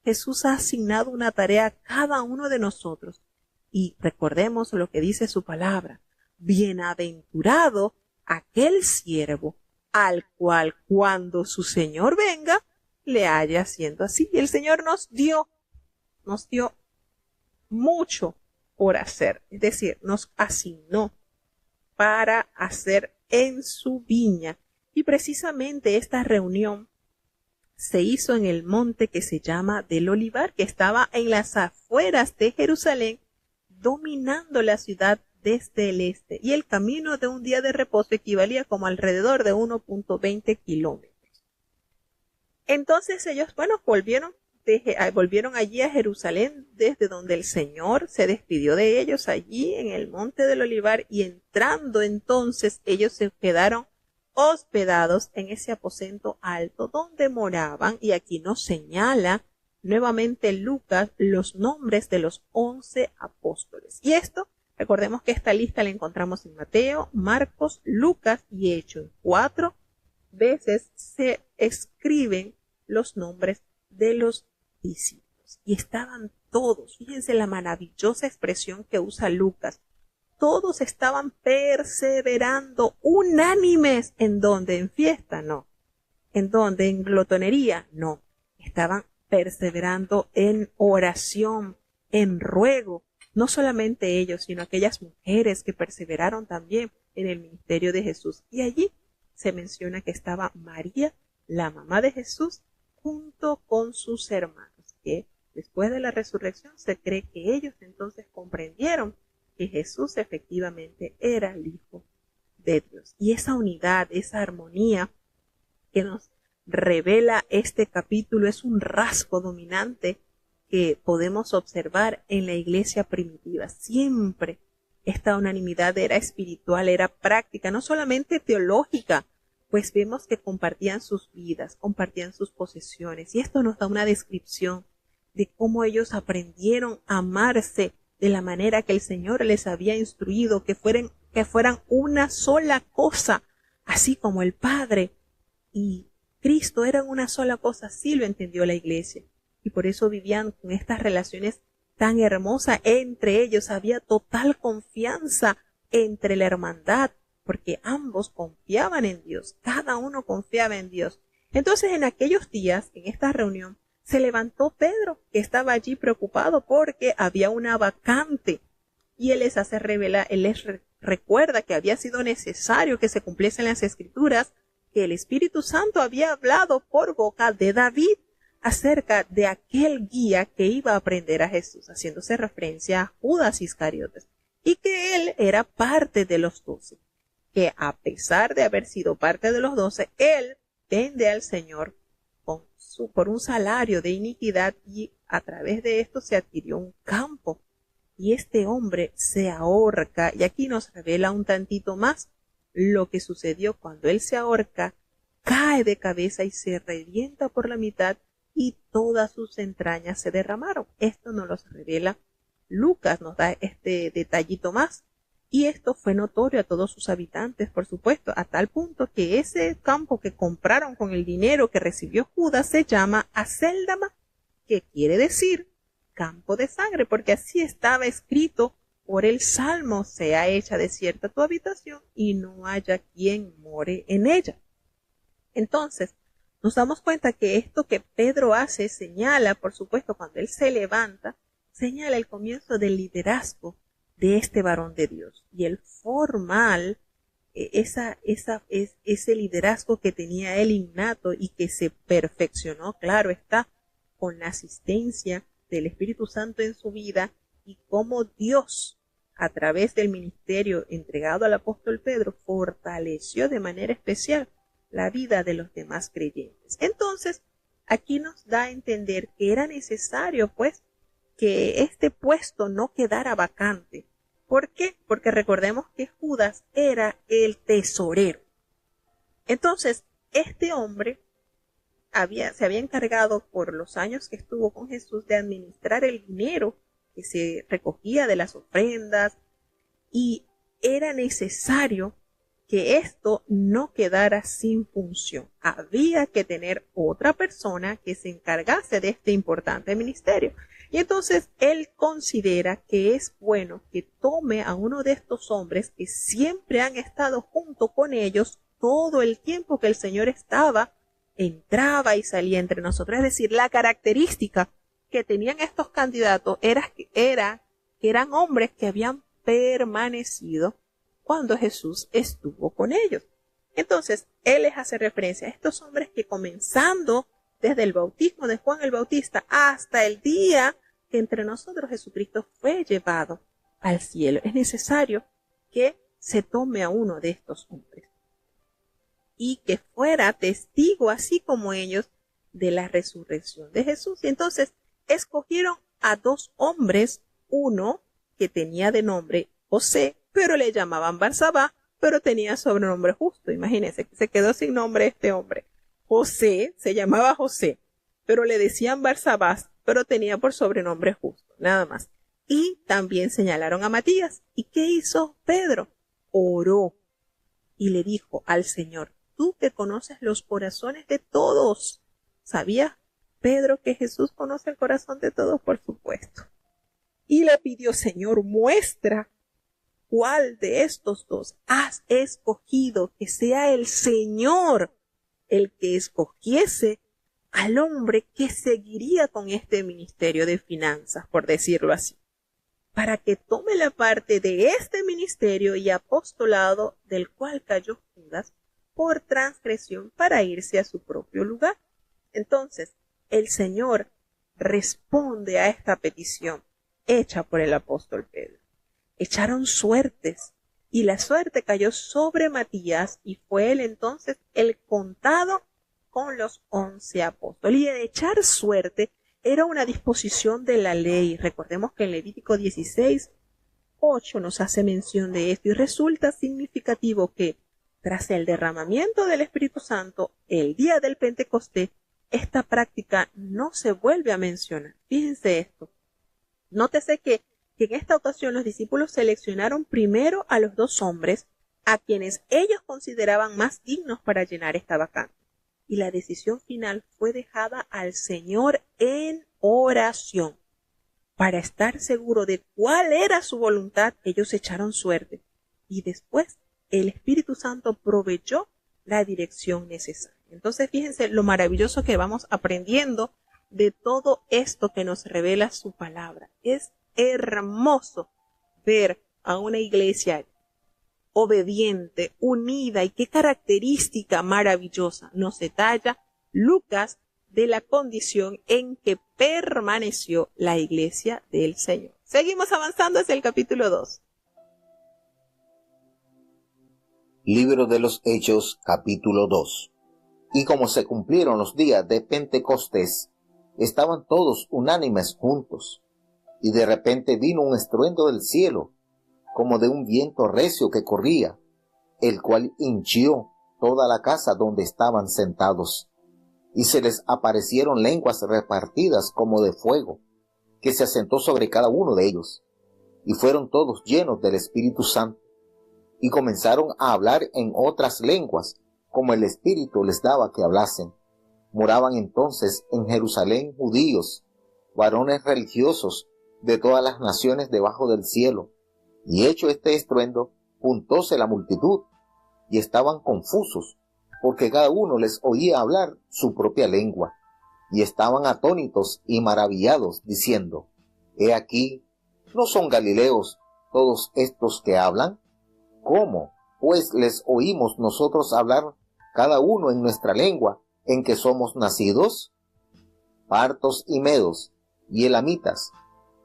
Speaker 1: Jesús ha asignado una tarea a cada uno de nosotros y recordemos lo que dice su palabra: bienaventurado aquel siervo al cual cuando su Señor venga le haya haciendo así. Y el Señor nos dio mucho por hacer, es decir, nos asignó para hacer en su viña. Y precisamente esta reunión se hizo en el monte que se llama del Olivar, que estaba en las afueras de Jerusalén, dominando la ciudad desde el este, y el camino de un día de reposo equivalía como alrededor de 1.20 kilómetros. Entonces ellos, volvieron allí a Jerusalén, desde donde el Señor se despidió de ellos allí en el monte del Olivar, y entrando entonces ellos se quedaron hospedados en ese aposento alto donde moraban, y aquí nos señala nuevamente Lucas los nombres de los 11 apóstoles. Y esto, recordemos que esta lista la encontramos en Mateo, Marcos, Lucas y Hechos. 4 veces se escriben los nombres de los discípulos. Y estaban todos, fíjense la maravillosa expresión que usa Lucas, todos estaban perseverando unánimes. ¿En dónde? ¿En fiesta? No. ¿En dónde? ¿En glotonería? No. Estaban perseverando en oración, en ruego. No solamente ellos, sino aquellas mujeres que perseveraron también en el ministerio de Jesús. Y allí se menciona que estaba María, la mamá de Jesús, junto con sus hermanos, que después de la resurrección se cree que ellos entonces comprendieron que Jesús efectivamente era el Hijo de Dios. Y esa unidad, esa armonía que nos revela este capítulo es un rasgo dominante que podemos observar en la iglesia primitiva. Siempre esta unanimidad era espiritual, era práctica, no solamente teológica, pues vemos que compartían sus vidas, compartían sus posesiones, y esto nos da una descripción de cómo ellos aprendieron a amarse de la manera que el Señor les había instruido, que fueran una sola cosa, así como el Padre y Cristo eran una sola cosa. Así lo entendió la iglesia, y por eso vivían con estas relaciones tan hermosas entre ellos. Había total confianza entre la hermandad, porque ambos confiaban en Dios, cada uno confiaba en Dios. Entonces, en aquellos días, en esta reunión, se levantó Pedro, que estaba allí preocupado porque había una vacante, y él les recuerda que había sido necesario que se cumpliesen las Escrituras, que el Espíritu Santo había hablado por boca de David acerca de aquel guía que iba a prender a Jesús, haciéndose referencia a Judas Iscariotes, y que él era parte de los 12, que a pesar de haber sido parte de los 12, él vende al Señor por un salario de iniquidad, y a través de esto se adquirió un campo, y este hombre se ahorca. Y aquí nos revela un tantito más lo que sucedió cuando él se ahorca, cae de cabeza y se revienta por la mitad, y todas sus entrañas se derramaron. Esto nos lo revela Lucas, nos da este detallito más. Y esto fue notorio a todos sus habitantes, por supuesto, a tal punto que ese campo que compraron con el dinero que recibió Judas se llama Acéldama, que quiere decir campo de sangre, porque así estaba escrito por el Salmo, sea hecha desierta tu habitación y no haya quien more en ella. Entonces, nos damos cuenta que esto que Pedro hace señala, por supuesto, cuando él se levanta, señala el comienzo del liderazgo de este varón de Dios y el formal, ese liderazgo que tenía él innato y que se perfeccionó, claro está, con la asistencia del Espíritu Santo en su vida y cómo Dios, a través del ministerio entregado al apóstol Pedro, fortaleció de manera especial la vida de los demás creyentes. Entonces, aquí nos da a entender que era necesario, pues, que este puesto no quedara vacante. ¿Por qué? Porque recordemos que Judas era el tesorero. Entonces, este hombre se había encargado por los años que estuvo con Jesús de administrar el dinero que se recogía de las ofrendas y era necesario que esto no quedara sin función. Había que tener otra persona que se encargase de este importante ministerio. Y entonces él considera que es bueno que tome a uno de estos hombres que siempre han estado junto con ellos todo el tiempo que el Señor entraba y salía entre nosotros. Es decir, la característica que tenían estos candidatos era que eran hombres que habían permanecido cuando Jesús estuvo con ellos. Entonces, él les hace referencia a estos hombres que comenzando desde el bautismo de Juan el Bautista hasta el día que entre nosotros Jesucristo fue llevado al cielo, es necesario que se tome a uno de estos hombres y que fuera testigo, así como ellos, de la resurrección de Jesús. Y entonces escogieron a dos hombres, uno que tenía de nombre José, pero le llamaban Barsabá, pero tenía sobrenombre Justo. Imagínense, se quedó sin nombre este hombre. José, se llamaba José, pero le decían Barsabás, pero tenía por sobrenombre Justo, nada más. Y también señalaron a Matías. ¿Y qué hizo Pedro? Oró y le dijo al Señor: tú que conoces los corazones de todos. ¿Sabía Pedro que Jesús conoce el corazón de todos? Por supuesto. Y le pidió: Señor, muestra cuál de estos dos has escogido, que sea el Señor el que escogiese al hombre que seguiría con este ministerio de finanzas, por decirlo así, para que tome la parte de este ministerio y apostolado del cual cayó Judas por transgresión para irse a su propio lugar. Entonces, el Señor responde a esta petición hecha por el apóstol Pedro. Echaron suertes y la suerte cayó sobre Matías y fue él entonces el contado con los 11 apóstoles. Y el echar suerte era una disposición de la ley. Recordemos que en Levítico 16:8 nos hace mención de esto y resulta significativo que tras el derramamiento del Espíritu Santo, el día del Pentecostés, esta práctica no se vuelve a mencionar. Fíjense esto. Nótese que en esta ocasión los discípulos seleccionaron primero a los dos hombres a quienes ellos consideraban más dignos para llenar esta vacante. Y la decisión final fue dejada al Señor en oración. Para estar seguro de cuál era su voluntad, ellos echaron suerte. Y después el Espíritu Santo proveyó la dirección necesaria. Entonces, fíjense lo maravilloso que vamos aprendiendo de todo esto que nos revela su palabra. Es hermoso ver a una iglesia obediente, unida, y qué característica maravillosa nos detalla Lucas de la condición en que permaneció la iglesia del Señor. Seguimos avanzando hacia el capítulo 2.
Speaker 2: Libro de los Hechos, capítulo 2. Y como se cumplieron los días de Pentecostés, estaban todos unánimes juntos. Y de repente vino un estruendo del cielo, como de un viento recio que corría, el cual hinchió toda la casa donde estaban sentados. Y se les aparecieron lenguas repartidas como de fuego, que se asentó sobre cada uno de ellos. Y fueron todos llenos del Espíritu Santo, y comenzaron a hablar en otras lenguas, como el Espíritu les daba que hablasen. Moraban entonces en Jerusalén judíos, varones religiosos de todas las naciones debajo del cielo. Y hecho este estruendo, juntóse la multitud, y estaban confusos, porque cada uno les oía hablar su propia lengua, y estaban atónitos y maravillados, diciendo: He aquí, ¿no son galileos todos estos que hablan? ¿Cómo, pues, les oímos nosotros hablar cada uno en nuestra lengua en que somos nacidos? Partos y medos, y elamitas,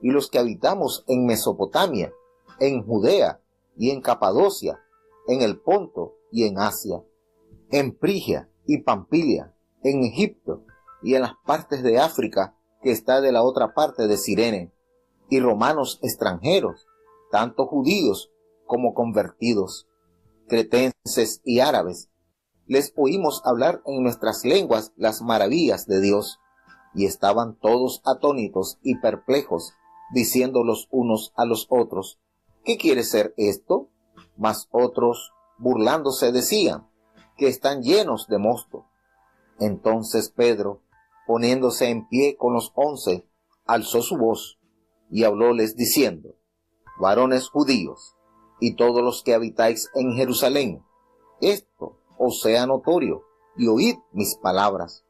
Speaker 2: y los que habitamos en Mesopotamia, en Judea y en Capadocia, en el Ponto y en Asia, en Frigia y Pamfilia, en Egipto y en las partes de África que está de la otra parte de Cirene, y romanos extranjeros, tanto judíos como convertidos, cretenses y árabes, les oímos hablar en nuestras lenguas las maravillas de Dios, y estaban todos atónitos y perplejos, diciendo los unos a los otros: ¿Qué quiere ser esto? Mas otros, burlándose, decían: que están llenos de mosto. Entonces Pedro, poniéndose en pie con los 11, alzó su voz y hablóles diciendo: Varones judíos, y todos los que habitáis en Jerusalén, esto os sea notorio, y oíd mis palabras,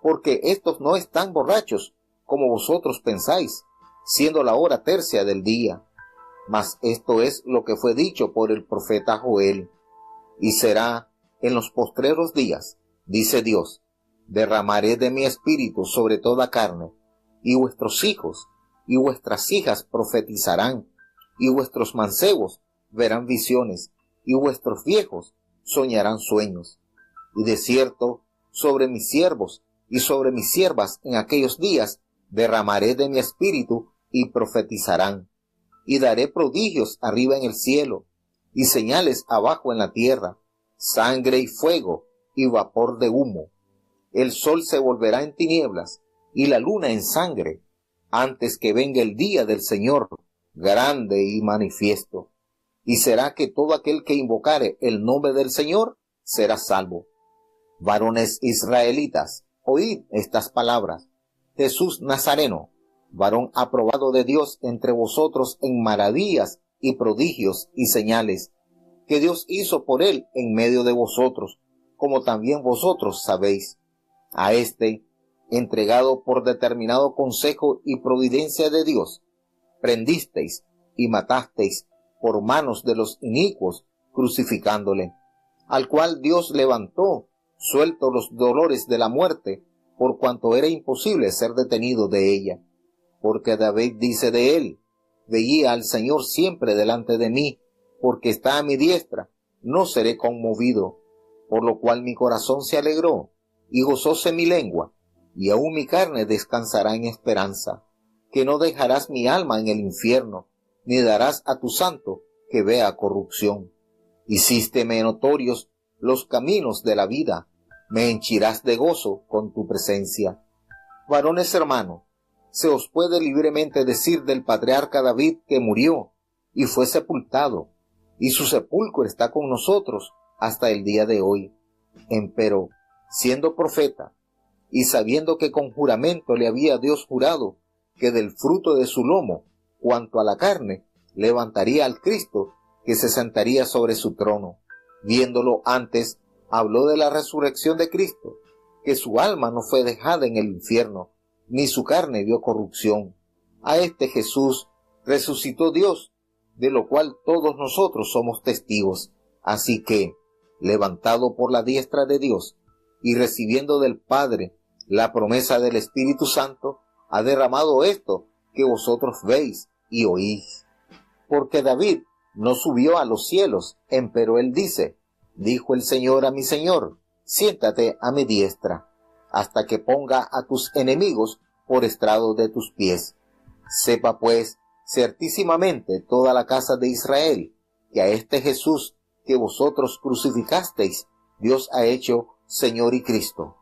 Speaker 2: porque estos no están borrachos, como vosotros pensáis, siendo la hora tercia del día. Mas esto es lo que fue dicho por el profeta Joel. Y será en los postreros días, dice Dios, derramaré de mi espíritu sobre toda carne, y vuestros hijos y vuestras hijas profetizarán, y vuestros mancebos verán visiones, y vuestros viejos soñarán sueños. Y de cierto, sobre mis siervos y sobre mis siervas en aquellos días derramaré de mi espíritu, y profetizarán. Y daré prodigios arriba en el cielo, y señales abajo en la tierra, sangre y fuego, y vapor de humo. El sol se volverá en tinieblas, y la luna en sangre, antes que venga el día del Señor, grande y manifiesto. Y será que todo aquel que invocare el nombre del Señor será salvo. Varones israelitas, oíd estas palabras. Jesús Nazareno, varón aprobado de Dios entre vosotros en maravillas y prodigios y señales, que Dios hizo por él en medio de vosotros, como también vosotros sabéis. A éste, entregado por determinado consejo y providencia de Dios, prendisteis y matasteis por manos de los inicuos, crucificándole, al cual Dios levantó, suelto los dolores de la muerte, por cuanto era imposible ser detenido de ella. Porque David dice de él: veía al Señor siempre delante de mí, porque está a mi diestra, no seré conmovido. Por lo cual mi corazón se alegró, y gozóse mi lengua, y aún mi carne descansará en esperanza, que no dejarás mi alma en el infierno, ni darás a tu santo que vea corrupción. Hicísteme notorios los caminos de la vida, me henchirás de gozo con tu presencia. Varones hermanos, se os puede libremente decir del patriarca David que murió y fue sepultado, y su sepulcro está con nosotros hasta el día de hoy. Empero, siendo profeta, y sabiendo que con juramento le había Dios jurado que del fruto de su lomo, cuanto a la carne, levantaría al Cristo que se sentaría sobre su trono, viéndolo antes, habló de la resurrección de Cristo, que su alma no fue dejada en el infierno, ni su carne vio corrupción. A este Jesús resucitó Dios, de lo cual todos nosotros somos testigos. Así que, levantado por la diestra de Dios, y recibiendo del Padre la promesa del Espíritu Santo, ha derramado esto que vosotros veis y oís. Porque David no subió a los cielos, empero él dice: dijo el Señor a mi Señor, siéntate a mi diestra, hasta que ponga a tus enemigos por estrado de tus pies. Sepa pues certísimamente toda la casa de Israel, que a este Jesús que vosotros crucificasteis, Dios ha hecho Señor y Cristo.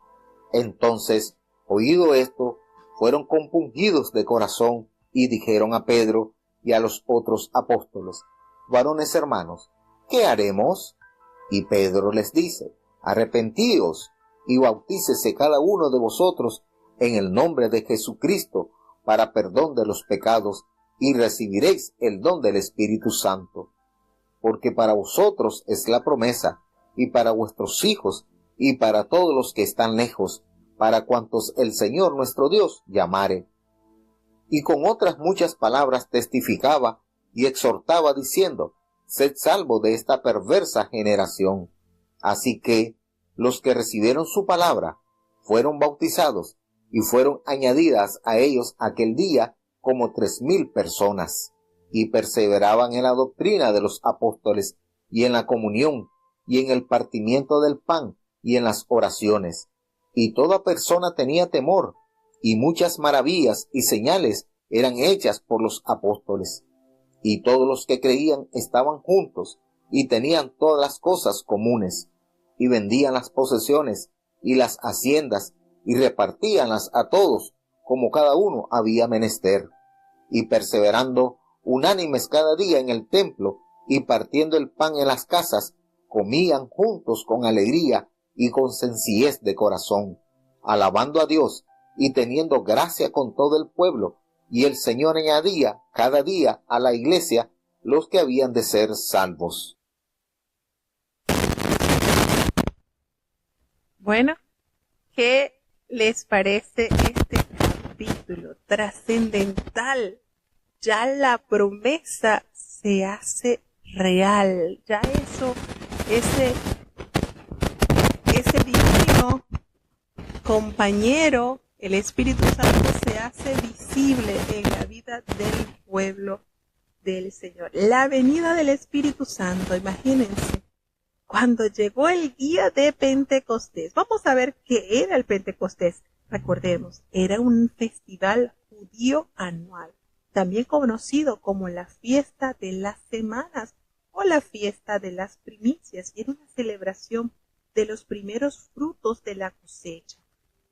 Speaker 2: Entonces, oído esto, fueron compungidos de corazón, y dijeron a Pedro y a los otros apóstoles: varones hermanos, ¿qué haremos? Y Pedro les dice: arrepentíos y bautícese cada uno de vosotros en el nombre de Jesucristo para perdón de los pecados, y recibiréis el don del Espíritu Santo, porque para vosotros es la promesa, y para vuestros hijos, y para todos los que están lejos, para cuantos el Señor nuestro Dios llamare. Y con otras muchas palabras testificaba y exhortaba diciendo: sed salvos de esta perversa generación. Así que los que recibieron su palabra fueron bautizados, y fueron añadidas a ellos aquel día como 3,000 personas, y perseveraban en la doctrina de los apóstoles, y en la comunión, y en el partimiento del pan, y en las oraciones. Y toda persona tenía temor, y muchas maravillas y señales eran hechas por los apóstoles. Y todos los que creían estaban juntos, y tenían todas las cosas comunes, y vendían las posesiones y las haciendas, y repartíanlas a todos, como cada uno había menester. Y perseverando unánimes cada día en el templo, y partiendo el pan en las casas, comían juntos con alegría y con sencillez de corazón, alabando a Dios y teniendo gracia con todo el pueblo. Y el Señor añadía cada día a la iglesia los que habían de ser salvos.
Speaker 1: Bueno, ¿qué les parece este capítulo trascendental? Ya la promesa se hace real, ya ese divino compañero, el Espíritu Santo, se hace visible en la vida del pueblo del Señor. La venida del Espíritu Santo, imagínense, cuando llegó el día de Pentecostés. Vamos a ver qué era el Pentecostés. Recordemos, era un festival judío anual, también conocido como la fiesta de las semanas o la fiesta de las primicias. Era una celebración de los primeros frutos de la cosecha.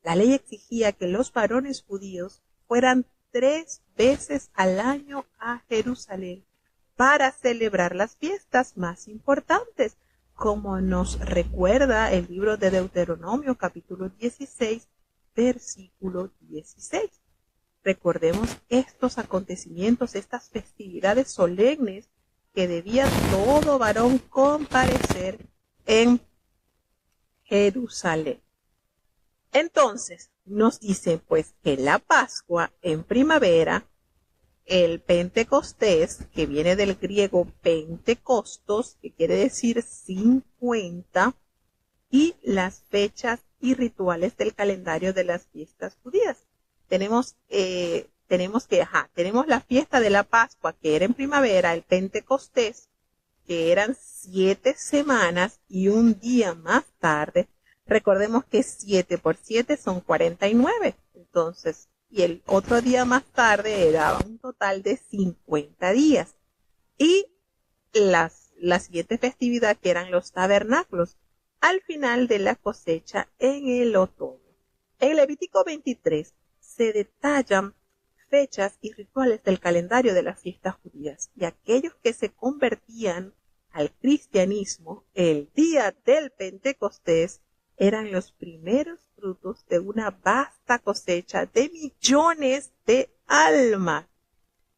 Speaker 1: La ley exigía que los varones judíos fueran 3 veces al año a Jerusalén para celebrar las fiestas más importantes, como nos recuerda el libro de Deuteronomio, capítulo 16, versículo 16. Recordemos estos acontecimientos, estas festividades solemnes que debía todo varón comparecer en Jerusalén. Entonces, nos dicen pues que la Pascua en primavera, el Pentecostés, que viene del griego Pentecostos, que quiere decir 50, y las fechas y rituales del calendario de las fiestas judías. Tenemos la fiesta de la Pascua, que era en primavera, el Pentecostés, que eran 7 semanas y un día más tarde. Recordemos que 7 por 7 son 49. Entonces, y el otro día más tarde era un total de 50 días. Y la siguiente festividad, que eran los tabernáculos, al final de la cosecha en el otoño. En Levítico 23 se detallan fechas y rituales del calendario de las fiestas judías, y aquellos que se convertían al cristianismo el día del Pentecostés eran los primeros frutos de una vasta cosecha de millones de almas.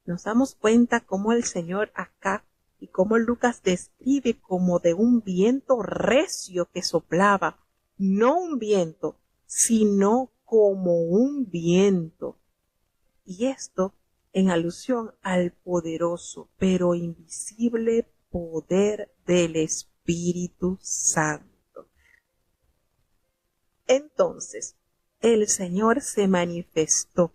Speaker 1: Nos damos cuenta cómo el Señor acá y cómo Lucas describe como de un viento recio que soplaba, no un viento, sino como un viento. Y esto en alusión al poderoso pero invisible poder del Espíritu Santo. Entonces, el Señor se manifestó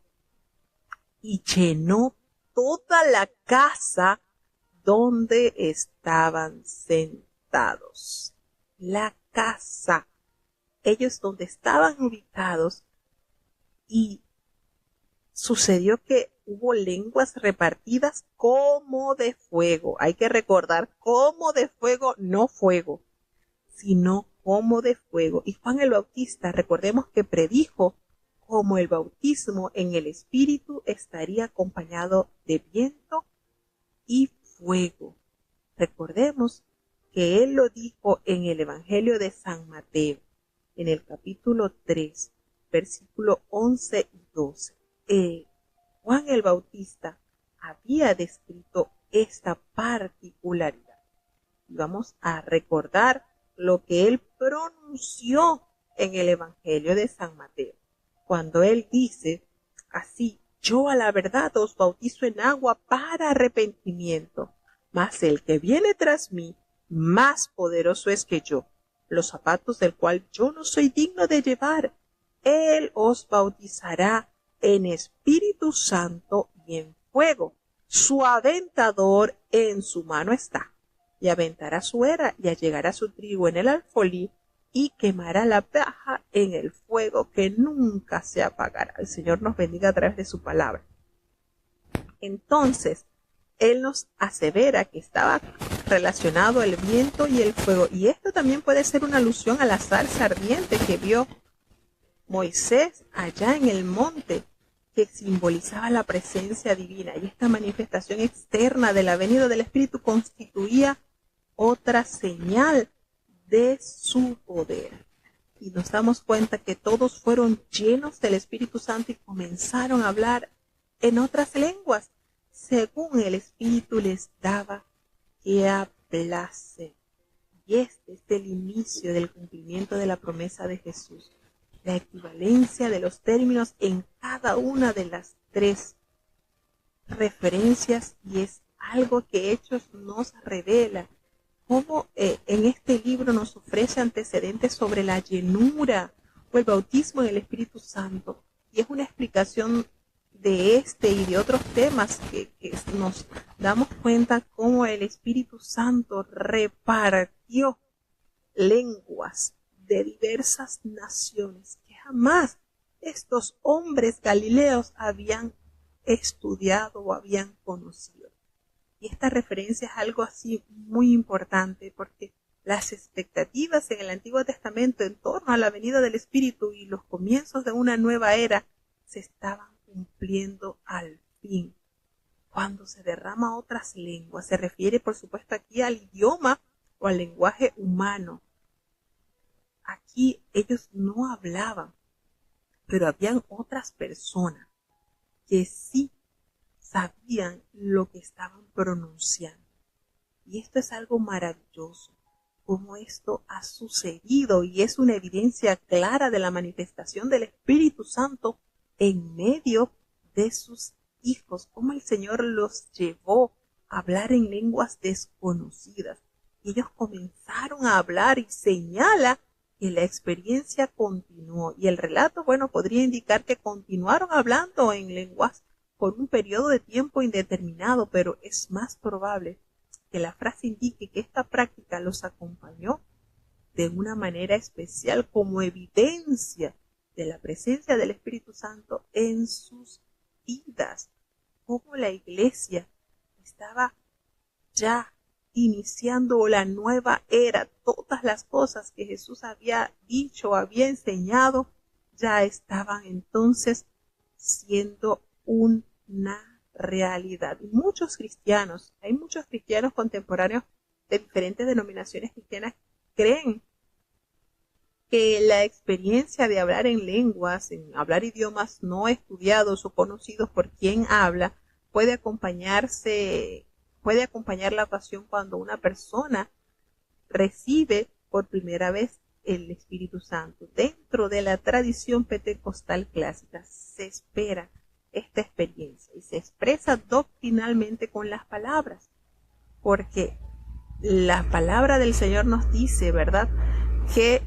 Speaker 1: y llenó toda la casa donde estaban sentados. La casa, ellos donde estaban ubicados, y sucedió que hubo lenguas repartidas como de fuego. Hay que recordar, como de fuego, no fuego, sino como de fuego. Y Juan el Bautista, recordemos que predijo como el bautismo en el Espíritu estaría acompañado de viento y fuego. Recordemos que él lo dijo en el Evangelio de San Mateo, en el capítulo 3, versículo 11 y 12. Juan el Bautista había descrito esta particularidad. Y vamos a recordar lo que él pronunció en el Evangelio de San Mateo, cuando él dice así: yo a la verdad os bautizo en agua para arrepentimiento, mas el que viene tras mí, más poderoso es que yo, los zapatos del cual yo no soy digno de llevar. Él os bautizará en Espíritu Santo y en fuego. Su aventador en su mano está, y aventará su era y allegará su trigo en el alfolí y quemará la paja en el fuego que nunca se apagará. El Señor nos bendiga a través de su palabra. Entonces, Él nos asevera que estaba relacionado el viento y el fuego, y esto también puede ser una alusión a la zarza ardiente que vio Moisés allá en el monte, que simbolizaba la presencia divina, y esta manifestación externa de la venida del Espíritu constituía otra señal de su poder. Y nos damos cuenta que todos fueron llenos del Espíritu Santo y comenzaron a hablar en otras lenguas, según el Espíritu les daba que hablasen. Y este es el inicio del cumplimiento de la promesa de Jesús, la equivalencia de los términos en cada una de las tres referencias, y es algo que Hechos nos revela, cómo en este libro nos ofrece antecedentes sobre la llenura o el bautismo en el Espíritu Santo, y es una explicación de este y de otros temas que nos damos cuenta cómo el Espíritu Santo repartió lenguas de diversas naciones que jamás estos hombres galileos habían estudiado o habían conocido. Y esta referencia es algo así muy importante, porque las expectativas en el Antiguo Testamento en torno a la venida del Espíritu y los comienzos de una nueva era se estaban cumpliendo al fin. Cuando se derrama otras lenguas, se refiere por supuesto aquí al idioma o al lenguaje humano. Aquí ellos no hablaban, pero habían otras personas que sí sabían lo que estaban pronunciando. Y esto es algo maravilloso, como esto ha sucedido, y es una evidencia clara de la manifestación del Espíritu Santo en medio de sus hijos, como el Señor los llevó a hablar en lenguas desconocidas. Y ellos comenzaron a hablar, y señala que la experiencia continuó. Y el relato, podría indicar que continuaron hablando en lenguas por un periodo de tiempo indeterminado, pero es más probable que la frase indique que esta práctica los acompañó de una manera especial como evidencia de la presencia del Espíritu Santo en sus vidas, como la iglesia estaba ya iniciando la nueva era. Todas las cosas que Jesús había dicho, había enseñado, ya estaban entonces siendo una realidad. Y hay muchos cristianos contemporáneos de diferentes denominaciones cristianas creen que la experiencia de hablar en lenguas, en hablar idiomas no estudiados o conocidos por quien habla, puede acompañar la ocasión cuando una persona recibe por primera vez el Espíritu Santo. Dentro de la tradición pentecostal clásica se espera esta experiencia y se expresa doctrinalmente con las palabras, porque la palabra del Señor nos dice, ¿verdad?, que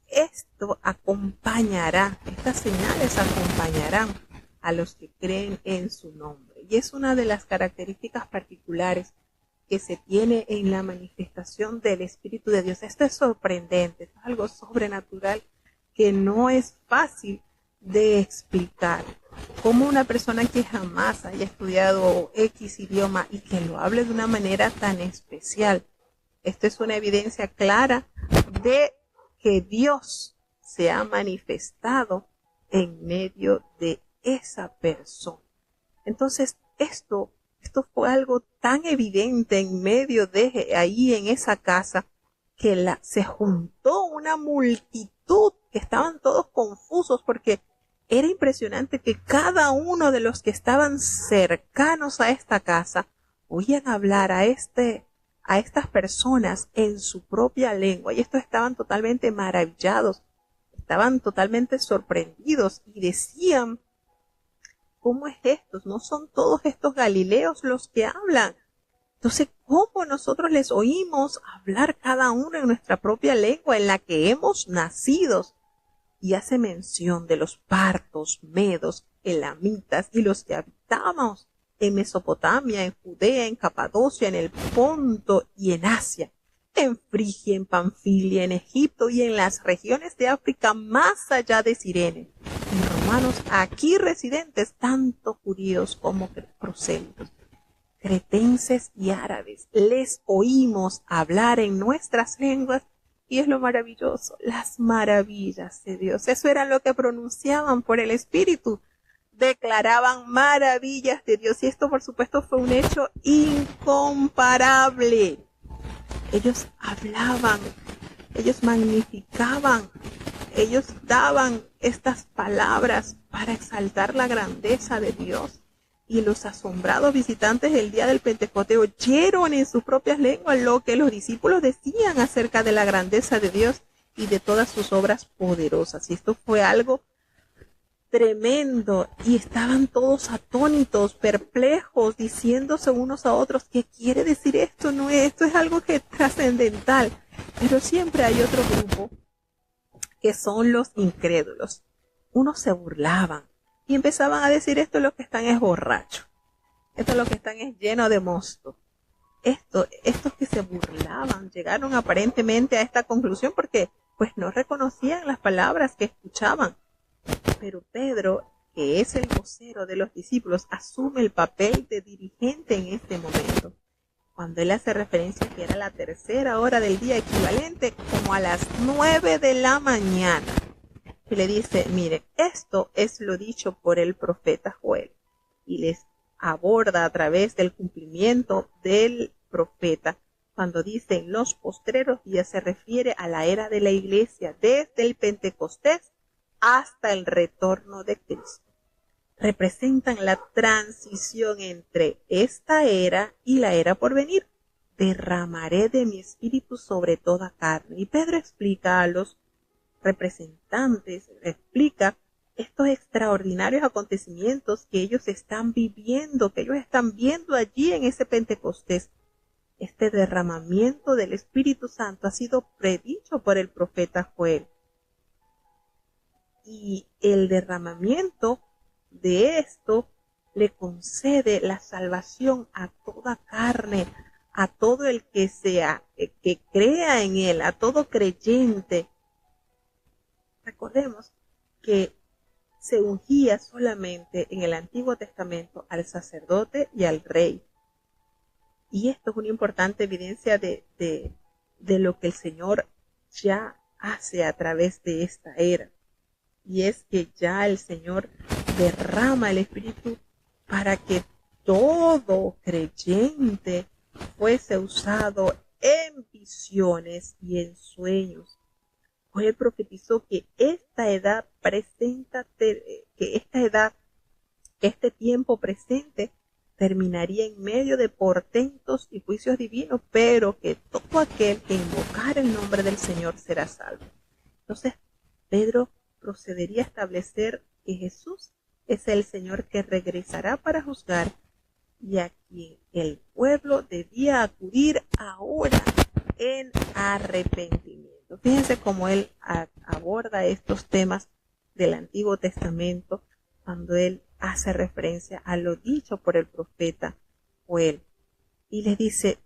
Speaker 1: esto acompañará, estas señales acompañarán a los que creen en su nombre. Y es una de las características particulares que se tiene en la manifestación del Espíritu de Dios. Esto es sorprendente, esto es algo sobrenatural que no es fácil de explicar. Como una persona que jamás haya estudiado X idioma y que lo hable de una manera tan especial. Esto es una evidencia clara de que Dios se ha manifestado en medio de esa persona. Entonces, esto fue algo tan evidente en medio de ahí en esa casa, que se juntó una multitud que estaban todos confusos, porque Era impresionante que cada uno de los que estaban cercanos a esta casa oían hablar a estas personas en su propia lengua, y estos estaban totalmente maravillados, estaban totalmente sorprendidos y decían: ¿cómo es esto? ¿No son todos estos galileos los que hablan? Entonces, ¿cómo nosotros les oímos hablar cada uno en nuestra propia lengua en la que hemos nacido? Y hace mención de los partos, medos, elamitas y los que habitábamos en Mesopotamia, en Judea, en Capadocia, en el Ponto y en Asia, en Frigia, en Panfilia, en Egipto y en las regiones de África más allá de Cirene. Y romanos aquí residentes, tanto judíos como prosélitos, cretenses y árabes, les oímos hablar en nuestras lenguas, y es lo maravilloso, las maravillas de Dios. Eso era lo que pronunciaban por el Espíritu, declaraban maravillas de Dios, y esto por supuesto fue un hecho incomparable. Ellos hablaban, ellos magnificaban, ellos daban estas palabras para exaltar la grandeza de Dios. Y los asombrados visitantes del día del Pentecostés oyeron en sus propias lenguas lo que los discípulos decían acerca de la grandeza de Dios y de todas sus obras poderosas. Y esto fue algo tremendo, y estaban todos atónitos, perplejos, diciéndose unos a otros: ¿qué quiere decir esto? No, esto es algo que es trascendental. Pero siempre hay otro grupo que son los incrédulos. Unos se burlaban y empezaban a decir: esto es lo que están es borracho, esto es lo que están es lleno de mosto. Estos que se burlaban llegaron aparentemente a esta conclusión porque pues no reconocían las palabras que escuchaban. Pero Pedro, que es el vocero de los discípulos, asume el papel de dirigente en este momento, cuando él hace referencia que era la tercera hora del día, equivalente como a las 9 de la mañana. Y le dice: mire, esto es lo dicho por el profeta Joel. Y les aborda a través del cumplimiento del profeta. Cuando dice en los postreros días, se refiere a la era de la iglesia, desde el Pentecostés hasta el retorno de Cristo. Representan la transición entre esta era y la era por venir. Derramaré de mi espíritu sobre toda carne. Y Pedro explica a los representantes, explica estos extraordinarios acontecimientos que ellos están viviendo, que ellos están viendo allí en ese Pentecostés. Este derramamiento del Espíritu Santo ha sido predicho por el profeta Joel. Y el derramamiento de esto le concede la salvación a toda carne, a todo el que que crea en él, a todo creyente. Recordemos que se ungía solamente en el Antiguo Testamento al sacerdote y al rey. Y esto es una importante evidencia de lo que el Señor ya hace a través de esta era. Y es que ya el Señor derrama el Espíritu para que todo creyente fuese usado en visiones y en sueños. Él profetizó que este tiempo presente terminaría en medio de portentos y juicios divinos, pero que todo aquel que invocar el nombre del Señor será salvo. Entonces, Pedro procedería a establecer que Jesús es el Señor que regresará para juzgar, y a quien el pueblo debía acudir ahora en arrepentimiento. Fíjense cómo él aborda estos temas del Antiguo Testamento cuando él hace referencia a lo dicho por el profeta Joel. Y les dice: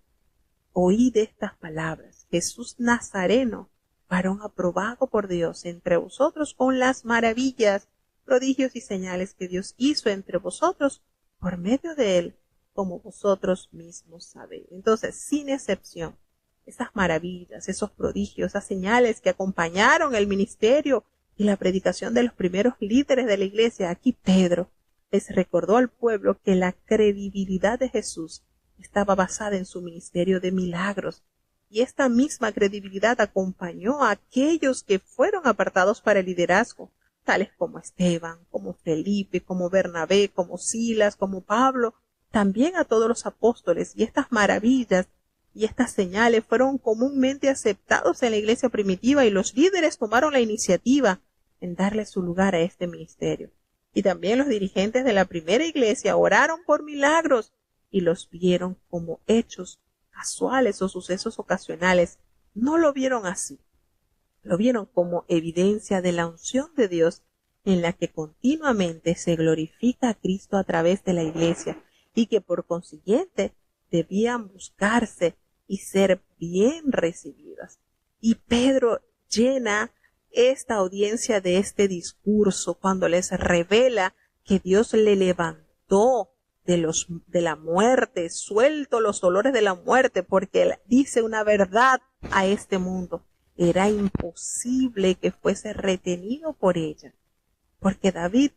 Speaker 1: oíd estas palabras, Jesús Nazareno, varón aprobado por Dios entre vosotros con las maravillas, prodigios y señales que Dios hizo entre vosotros por medio de él, como vosotros mismos sabéis. Entonces, sin excepción, esas maravillas, esos prodigios, esas señales que acompañaron el ministerio y la predicación de los primeros líderes de la iglesia, aquí Pedro les recordó al pueblo que la credibilidad de Jesús estaba basada en su ministerio de milagros, y esta misma credibilidad acompañó a aquellos que fueron apartados para el liderazgo, tales como Esteban, como Felipe, como Bernabé, como Silas, como Pablo, también a todos los apóstoles, y estas maravillas y estas señales fueron comúnmente aceptados en la iglesia primitiva, y los líderes tomaron la iniciativa en darle su lugar a este ministerio. Y también los dirigentes de la primera iglesia oraron por milagros y los vieron como hechos casuales o sucesos ocasionales. No lo vieron así. Lo vieron como evidencia de la unción de Dios en la que continuamente se glorifica a Cristo a través de la iglesia, y que por consiguiente debían buscarse y ser bien recibidas. Y Pedro llena esta audiencia de este discurso cuando les revela que Dios le levantó de la muerte, suelto los dolores de la muerte, porque él dice una verdad a este mundo. Era imposible que fuese retenido por ella, porque David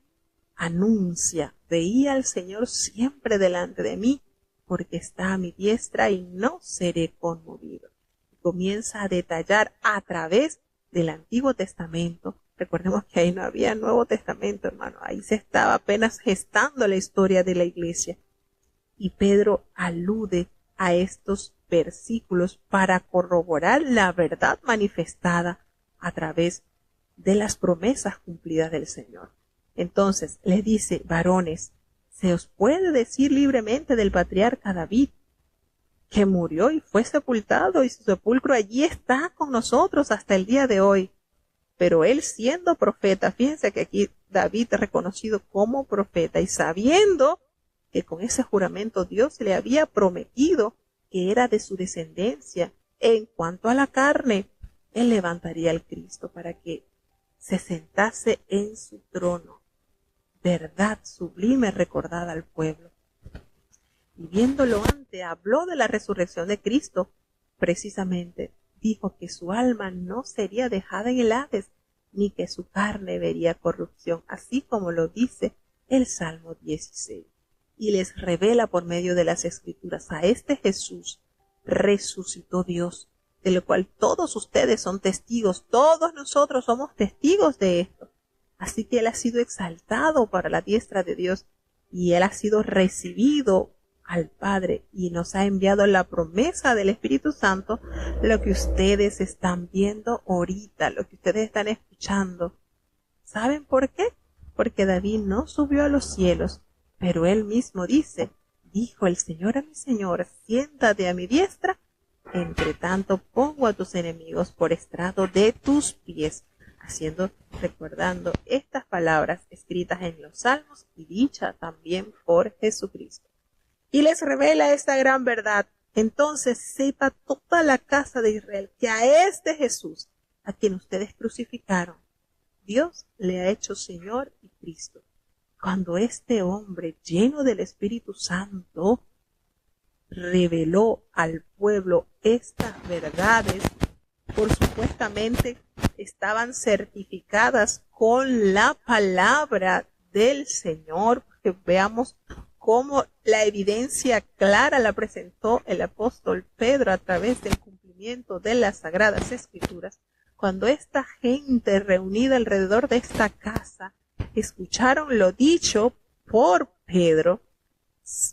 Speaker 1: anuncia: veía al Señor siempre delante de mí, porque está a mi diestra y no seré conmovido. Y comienza a detallar a través del Antiguo Testamento. Recordemos que ahí no había Nuevo Testamento, hermano. Ahí se estaba apenas gestando la historia de la iglesia. Y Pedro alude a estos versículos para corroborar la verdad manifestada a través de las promesas cumplidas del Señor. Entonces les dice: varones, se os puede decir libremente del patriarca David, que murió y fue sepultado, y su sepulcro allí está con nosotros hasta el día de hoy. Pero él, siendo profeta, fíjense que aquí David es reconocido como profeta, y sabiendo que con ese juramento Dios le había prometido que era de su descendencia, en cuanto a la carne, él levantaría al Cristo para que se sentase en su trono. Verdad sublime recordada al pueblo. Y viéndolo antes, habló de la resurrección de Cristo. Precisamente dijo que su alma no sería dejada en el Hades, ni que su carne vería corrupción, así como lo dice el Salmo 16. Y les revela por medio de las Escrituras: a este Jesús resucitó Dios, de lo cual todos ustedes son testigos, todos nosotros somos testigos de esto. Así que él ha sido exaltado para la diestra de Dios, y él ha sido recibido al Padre, y nos ha enviado la promesa del Espíritu Santo, lo que ustedes están viendo ahorita, lo que ustedes están escuchando. ¿Saben por qué? Porque David no subió a los cielos, pero él mismo dice: dijo el Señor a mi Señor, siéntate a mi diestra, entre tanto pongo a tus enemigos por estrado de tus pies. Recordando estas palabras escritas en los Salmos y dichas también por Jesucristo. Y les revela esta gran verdad: entonces sepa toda la casa de Israel que a este Jesús, a quien ustedes crucificaron, Dios le ha hecho Señor y Cristo. Cuando este hombre, lleno del Espíritu Santo, reveló al pueblo estas verdades, por supuestamente estaban certificadas con la palabra del Señor, porque veamos cómo la evidencia clara la presentó el apóstol Pedro a través del cumplimiento de las Sagradas Escrituras. Cuando esta gente reunida alrededor de esta casa escucharon lo dicho por Pedro,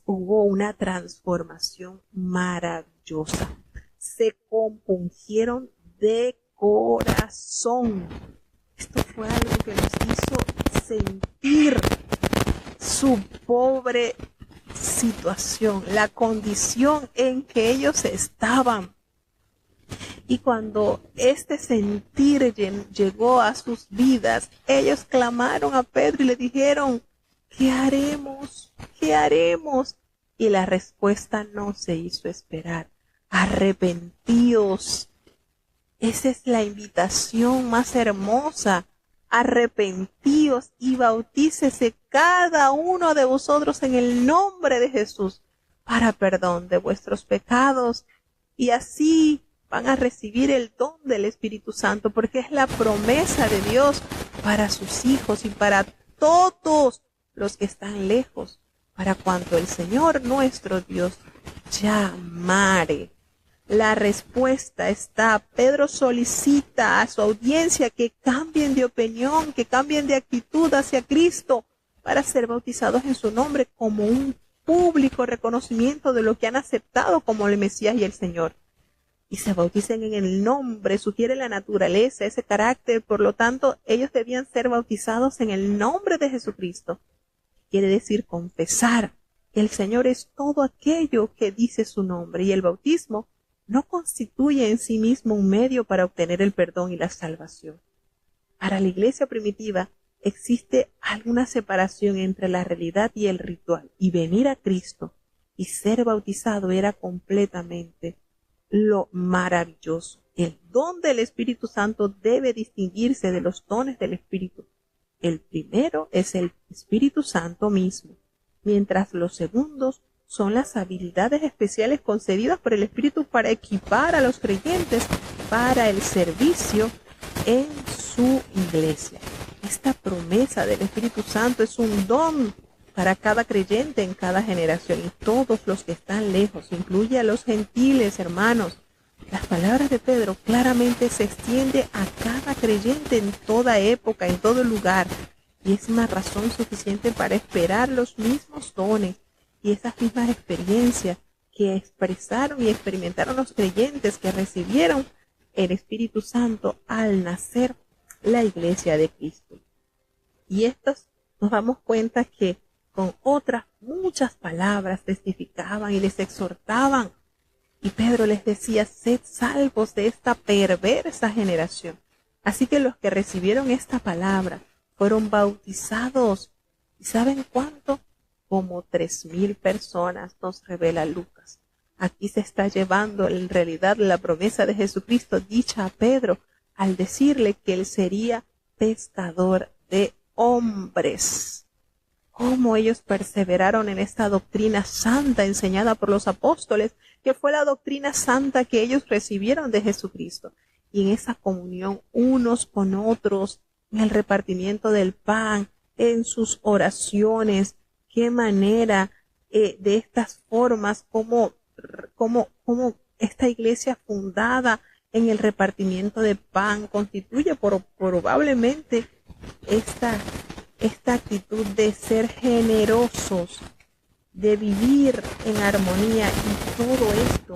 Speaker 1: hubo una transformación maravillosa. Se compungieron de corazón. Esto fue algo que nos hizo sentir su pobre situación, la condición en que ellos estaban. Y cuando este sentir llegó a sus vidas, ellos clamaron a Pedro y le dijeron: ¿qué haremos? ¿Qué haremos? Y la respuesta no se hizo esperar: arrepentíos. Esa es la invitación más hermosa. Arrepentíos y bautícese cada uno de vosotros en el nombre de Jesús para perdón de vuestros pecados, y así van a recibir el don del Espíritu Santo, porque es la promesa de Dios para sus hijos y para todos los que están lejos, para cuanto el Señor nuestro Dios llamare. la respuesta está. Pedro solicita a su audiencia que cambien de opinión, que cambien de actitud hacia Cristo para ser bautizados en su nombre como un público reconocimiento de lo que han aceptado como el Mesías y el Señor. Y se bauticen en el nombre, sugiere la naturaleza, ese carácter. Por lo tanto, ellos debían ser bautizados en el nombre de Jesucristo. Quiere decir confesar que el Señor es todo aquello que dice su nombre, y el bautismo no constituye en sí mismo un medio para obtener el perdón y la salvación. Para la iglesia primitiva existe alguna separación entre la realidad y el ritual, y venir a Cristo y ser bautizado era completamente lo maravilloso. El don del Espíritu Santo debe distinguirse de los dones del Espíritu. El primero es el Espíritu Santo mismo, mientras los segundos son las habilidades especiales concedidas por el Espíritu para equipar a los creyentes para el servicio en su iglesia. Esta promesa del Espíritu Santo es un don para cada creyente en cada generación, y todos los que están lejos, incluye a los gentiles, hermanos. Las palabras de Pedro claramente se extiende a cada creyente en toda época, en todo lugar, y es una razón suficiente para esperar los mismos dones y esas mismas experiencias que expresaron y experimentaron los creyentes que recibieron el Espíritu Santo al nacer la iglesia de Cristo. Y estos nos damos cuenta que con otras muchas palabras testificaban y les exhortaban. Y Pedro les decía: sed salvos de esta perversa generación. Así que los que recibieron esta palabra fueron bautizados. ¿Y saben cuánto? Como 3,000 personas, nos revela Lucas. Aquí se está llevando en realidad la promesa de Jesucristo dicha a Pedro al decirle que él sería pescador de hombres. Cómo ellos perseveraron en esta doctrina santa enseñada por los apóstoles, que fue la doctrina santa que ellos recibieron de Jesucristo. Y en esa comunión unos con otros, en el repartimiento del pan, en sus oraciones, qué manera de estas formas, como esta iglesia fundada en el repartimiento de pan constituye probablemente esta actitud de ser generosos, de vivir en armonía, y todo esto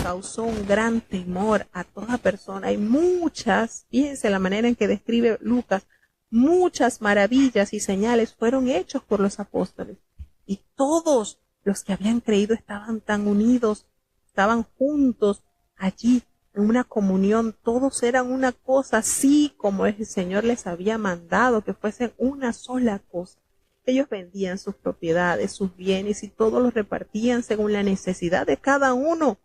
Speaker 1: causó un gran temor a toda persona. Hay muchas, fíjense la manera en que describe Lucas, muchas maravillas y señales fueron hechos por los apóstoles, y todos los que habían creído estaban tan unidos, estaban juntos allí en una comunión, todos eran una cosa, así como el Señor les había mandado que fuesen una sola cosa. Ellos vendían sus propiedades, sus bienes, y todos los repartían según la necesidad de cada uno,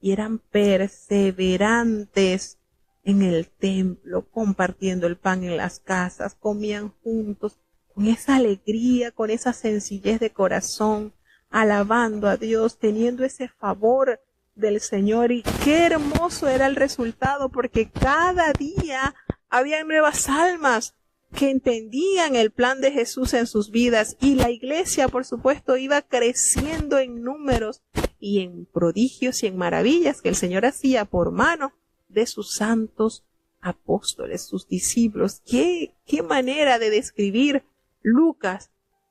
Speaker 1: y eran perseverantes en el templo, compartiendo el pan en las casas, comían juntos, con esa alegría, con esa sencillez de corazón, alabando a Dios, teniendo ese favor del Señor. Y qué hermoso era el resultado, porque cada día había nuevas almas que entendían el plan de Jesús en sus vidas, y la iglesia, por supuesto, iba creciendo en números y en prodigios y en maravillas que el Señor hacía por mano de sus santos apóstoles, sus discípulos. Qué manera de describir Lucas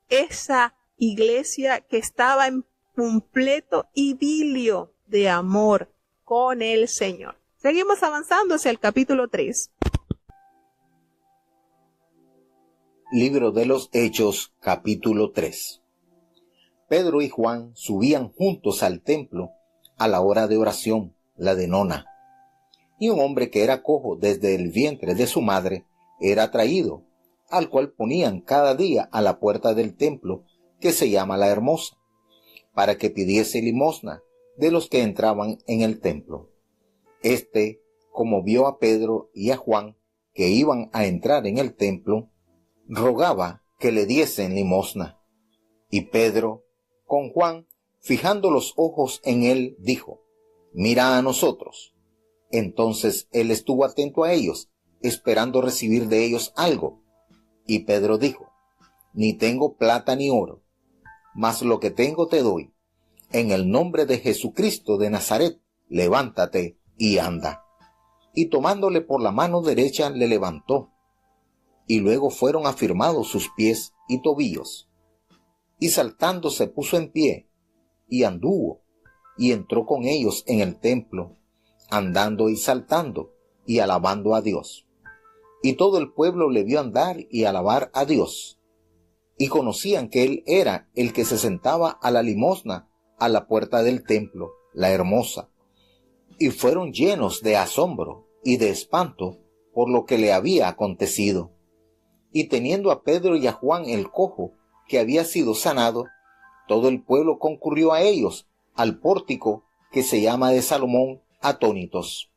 Speaker 1: esa iglesia que estaba en completo idilio de amor con el Señor. Seguimos avanzando hacia el capítulo 3.
Speaker 2: Libro de los Hechos, capítulo 3. Pedro y Juan subían juntos al templo a la hora de oración, la de nona. Y un hombre que era cojo desde el vientre de su madre era traído, al cual ponían cada día a la puerta del templo, que se llama la Hermosa, para que pidiese limosna de los que entraban en el templo. Este, como vio a Pedro y a Juan que iban a entrar en el templo, rogaba que le diesen limosna. Y Pedro, con Juan, fijando los ojos en él, dijo: mira a nosotros. Entonces él estuvo atento a ellos, esperando recibir de ellos algo. Y Pedro dijo: ni tengo plata ni oro, mas lo que tengo te doy. En el nombre de Jesucristo de Nazaret, levántate y anda. Y tomándole por la mano derecha le levantó, y luego fueron afirmados sus pies y tobillos. Y saltando se puso en pie, y anduvo, y entró con ellos en el templo, andando y saltando, y alabando a Dios. Y todo el pueblo le vio andar y alabar a Dios. Y conocían que él era el que se sentaba a la limosna a la puerta del templo, la hermosa. Y fueron llenos de asombro y de espanto por lo que le había acontecido. Y teniendo a Pedro y a Juan el cojo, que había sido sanado, todo el pueblo concurrió a ellos, al pórtico que se llama de Salomón, atónitos.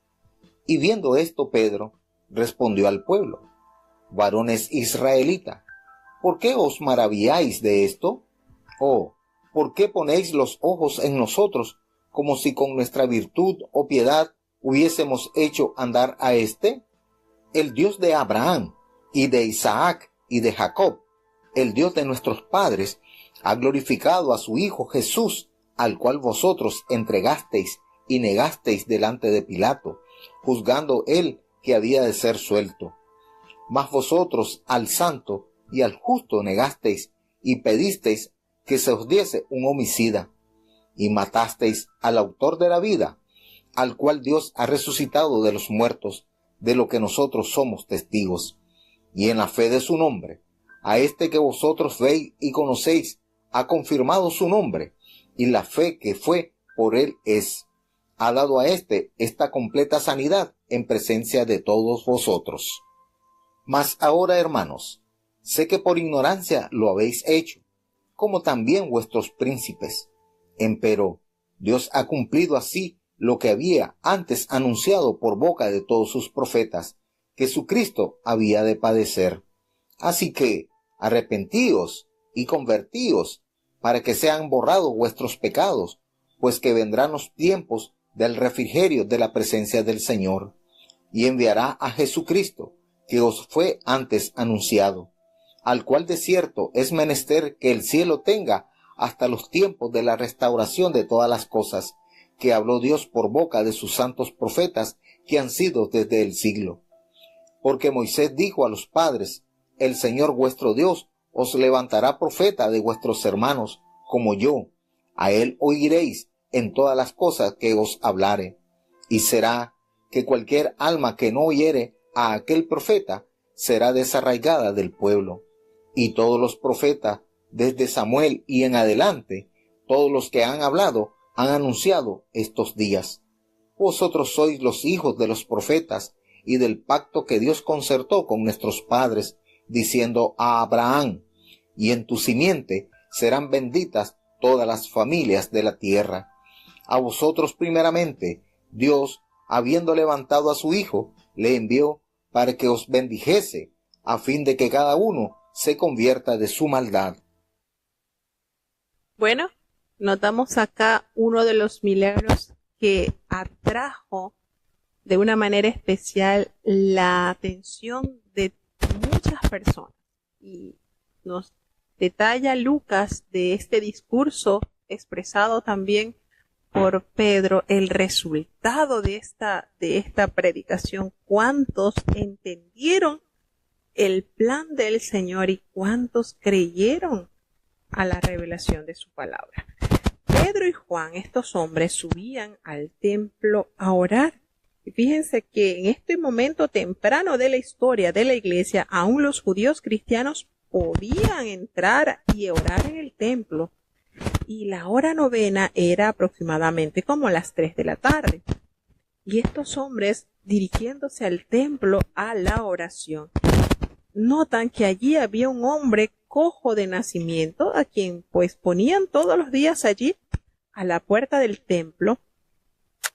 Speaker 2: Y viendo esto, Pedro respondió al pueblo: varones israelitas, ¿por qué os maravilláis de esto? Oh, ¿por qué ponéis los ojos en nosotros, como si con nuestra virtud o piedad hubiésemos hecho andar a éste? El Dios de Abraham, y de Isaac, y de Jacob, el Dios de nuestros padres, ha glorificado a su Hijo Jesús, al cual vosotros entregasteis y negasteis delante de Pilato, juzgando él que había de ser suelto. Mas vosotros al santo y al justo negasteis y pedisteis que se os diese un homicida, y matasteis al autor de la vida, al cual Dios ha resucitado de los muertos, de lo que nosotros somos testigos. Y en la fe de su nombre, a este que vosotros veis y conocéis, ha confirmado su nombre, y la fe que fue por él ha dado a éste esta completa sanidad en presencia de todos vosotros. Mas ahora, hermanos, sé que por ignorancia lo habéis hecho, como también vuestros príncipes. Empero Dios ha cumplido así lo que había antes anunciado por boca de todos sus profetas, que su Cristo había de padecer. Así que arrepentíos y convertíos, para que sean borrados vuestros pecados, pues que vendrán los tiempos del refrigerio de la presencia del Señor, y enviará a Jesucristo, que os fue antes anunciado, al cual de cierto es menester que el cielo tenga hasta los tiempos de la restauración de todas las cosas, que habló Dios por boca de sus santos profetas que han sido desde el siglo. Porque Moisés dijo a los padres: el Señor vuestro Dios os levantará profeta de vuestros hermanos, como yo. A él oiréis en todas las cosas que os hablare. Y será que cualquier alma que no oyere a aquel profeta será desarraigada del pueblo. Y todos los profetas, desde Samuel y en adelante, todos los que han hablado, han anunciado estos días. Vosotros sois los hijos de los profetas y del pacto que Dios concertó con nuestros padres, diciendo a Abraham: y en tu simiente serán benditas todas las familias de la tierra. A vosotros primeramente, Dios, habiendo levantado a su Hijo, le envió para que os bendijese, a fin de que cada uno se convierta de su maldad.
Speaker 1: Bueno, notamos acá uno de los milagros que atrajo de una manera especial la atención de muchas personas. Y nos detalla Lucas de este discurso expresado también por Pedro el resultado de esta predicación. ¿Cuántos entendieron el plan del Señor y cuántos creyeron a la revelación de su palabra? Pedro y Juan, estos hombres, subían al templo a orar. Y fíjense que en este momento temprano de la historia de la iglesia, aún los judíos cristianos podían entrar y orar en el templo. Y la hora novena era aproximadamente como las 3 de la tarde. Y estos hombres, dirigiéndose al templo a la oración, notan que allí había un hombre cojo de nacimiento, a quien pues ponían todos los días allí a la puerta del templo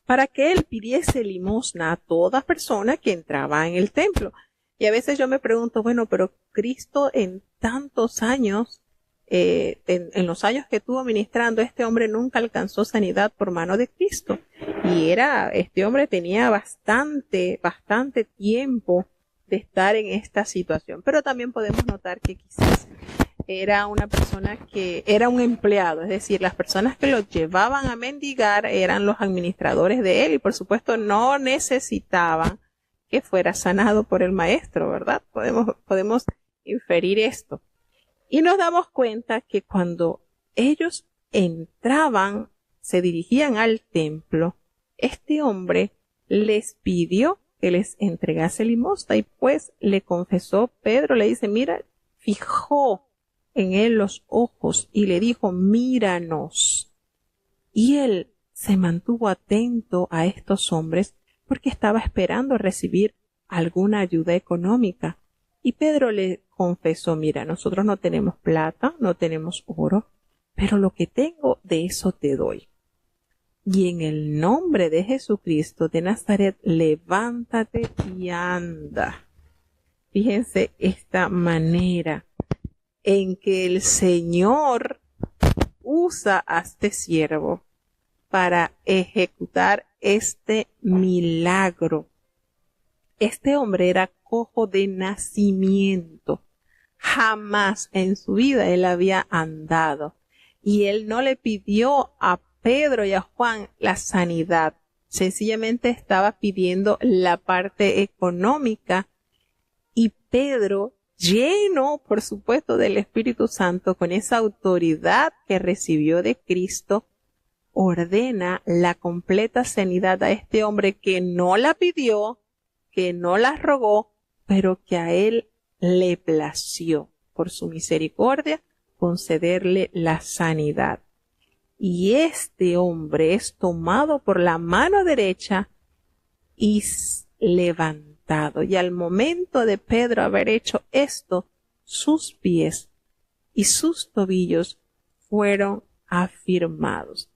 Speaker 1: para que él pidiese limosna a toda persona que entraba en el templo. Y a veces yo me pregunto, bueno, pero Cristo en tantos años, en los años que estuvo ministrando, este hombre nunca alcanzó sanidad por mano de Cristo. Y este hombre tenía bastante tiempo de estar en esta situación. Pero también podemos notar que quizás era una persona que era un empleado, es decir, las personas que lo llevaban a mendigar eran los administradores de él y por supuesto no necesitaban que fuera sanado por el maestro, ¿verdad? Podemos inferir esto. Y nos damos cuenta que cuando ellos entraban, se dirigían al templo, este hombre les pidió que les entregase limosna y pues le confesó, Pedro le dice, mira, fijó en él los ojos y le dijo, míranos. Y él se mantuvo atento a estos hombres porque estaba esperando recibir alguna ayuda económica. Y Pedro le confesó, mira, nosotros no tenemos plata, no tenemos oro, pero lo que tengo de eso te doy. Y en el nombre de Jesucristo de Nazaret, levántate y anda. Fíjense esta manera en que el Señor usa a este siervo para ejecutar este milagro. Este hombre era cojo de nacimiento. Jamás en su vida él había andado. Y él no le pidió a Pedro y a Juan la sanidad. Sencillamente estaba pidiendo la parte económica. Y Pedro, lleno, por supuesto, del Espíritu Santo, con esa autoridad que recibió de Cristo, ordena la completa sanidad a este hombre que no la pidió, que no la rogó, pero que a él le plació, por su misericordia, concederle la sanidad. Y este hombre es tomado por la mano derecha y levantado. Y al momento de Pedro haber hecho esto, sus pies y sus tobillos fueron afirmados.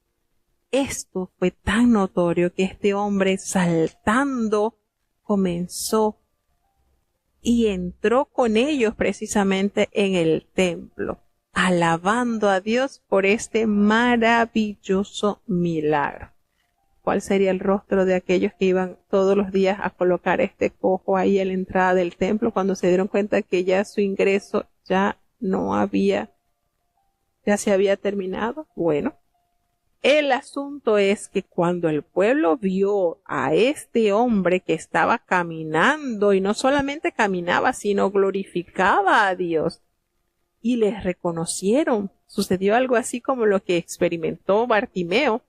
Speaker 1: Esto fue tan notorio que este hombre, saltando, comenzó y entró con ellos precisamente en el templo, alabando a Dios por este maravilloso milagro. ¿Cuál sería el rostro de aquellos que iban todos los días a colocar este cojo ahí en la entrada del templo cuando se dieron cuenta que ya su ingreso ya se había terminado? Bueno, el asunto es que cuando el pueblo vio a este hombre que estaba caminando y no solamente caminaba, sino glorificaba a Dios y les reconocieron, sucedió algo así como lo que experimentó Bartimeo,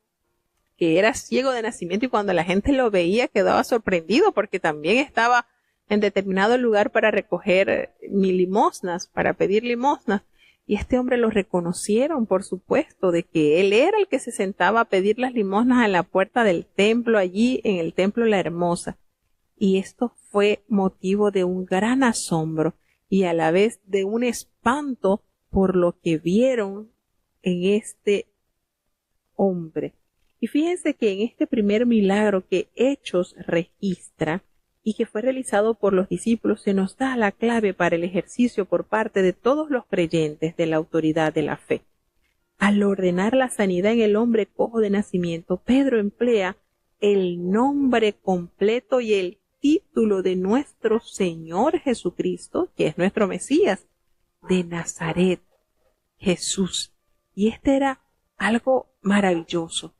Speaker 1: que era ciego de nacimiento y cuando la gente lo veía quedaba sorprendido porque también estaba en determinado lugar para recoger limosnas, para pedir limosnas. Y este hombre lo reconocieron, por supuesto, de que él era el que se sentaba a pedir las limosnas en la puerta del templo, allí en el templo La Hermosa. Y esto fue motivo de un gran asombro y a la vez de un espanto por lo que vieron en este hombre. Y fíjense que en este primer milagro que Hechos registra y que fue realizado por los discípulos, se nos da la clave para el ejercicio por parte de todos los creyentes de la autoridad de la fe. Al ordenar la sanidad en el hombre cojo de nacimiento, Pedro emplea el nombre completo y el título de nuestro Señor Jesucristo, que es nuestro Mesías, de Nazaret, Jesús. Y este era algo maravilloso,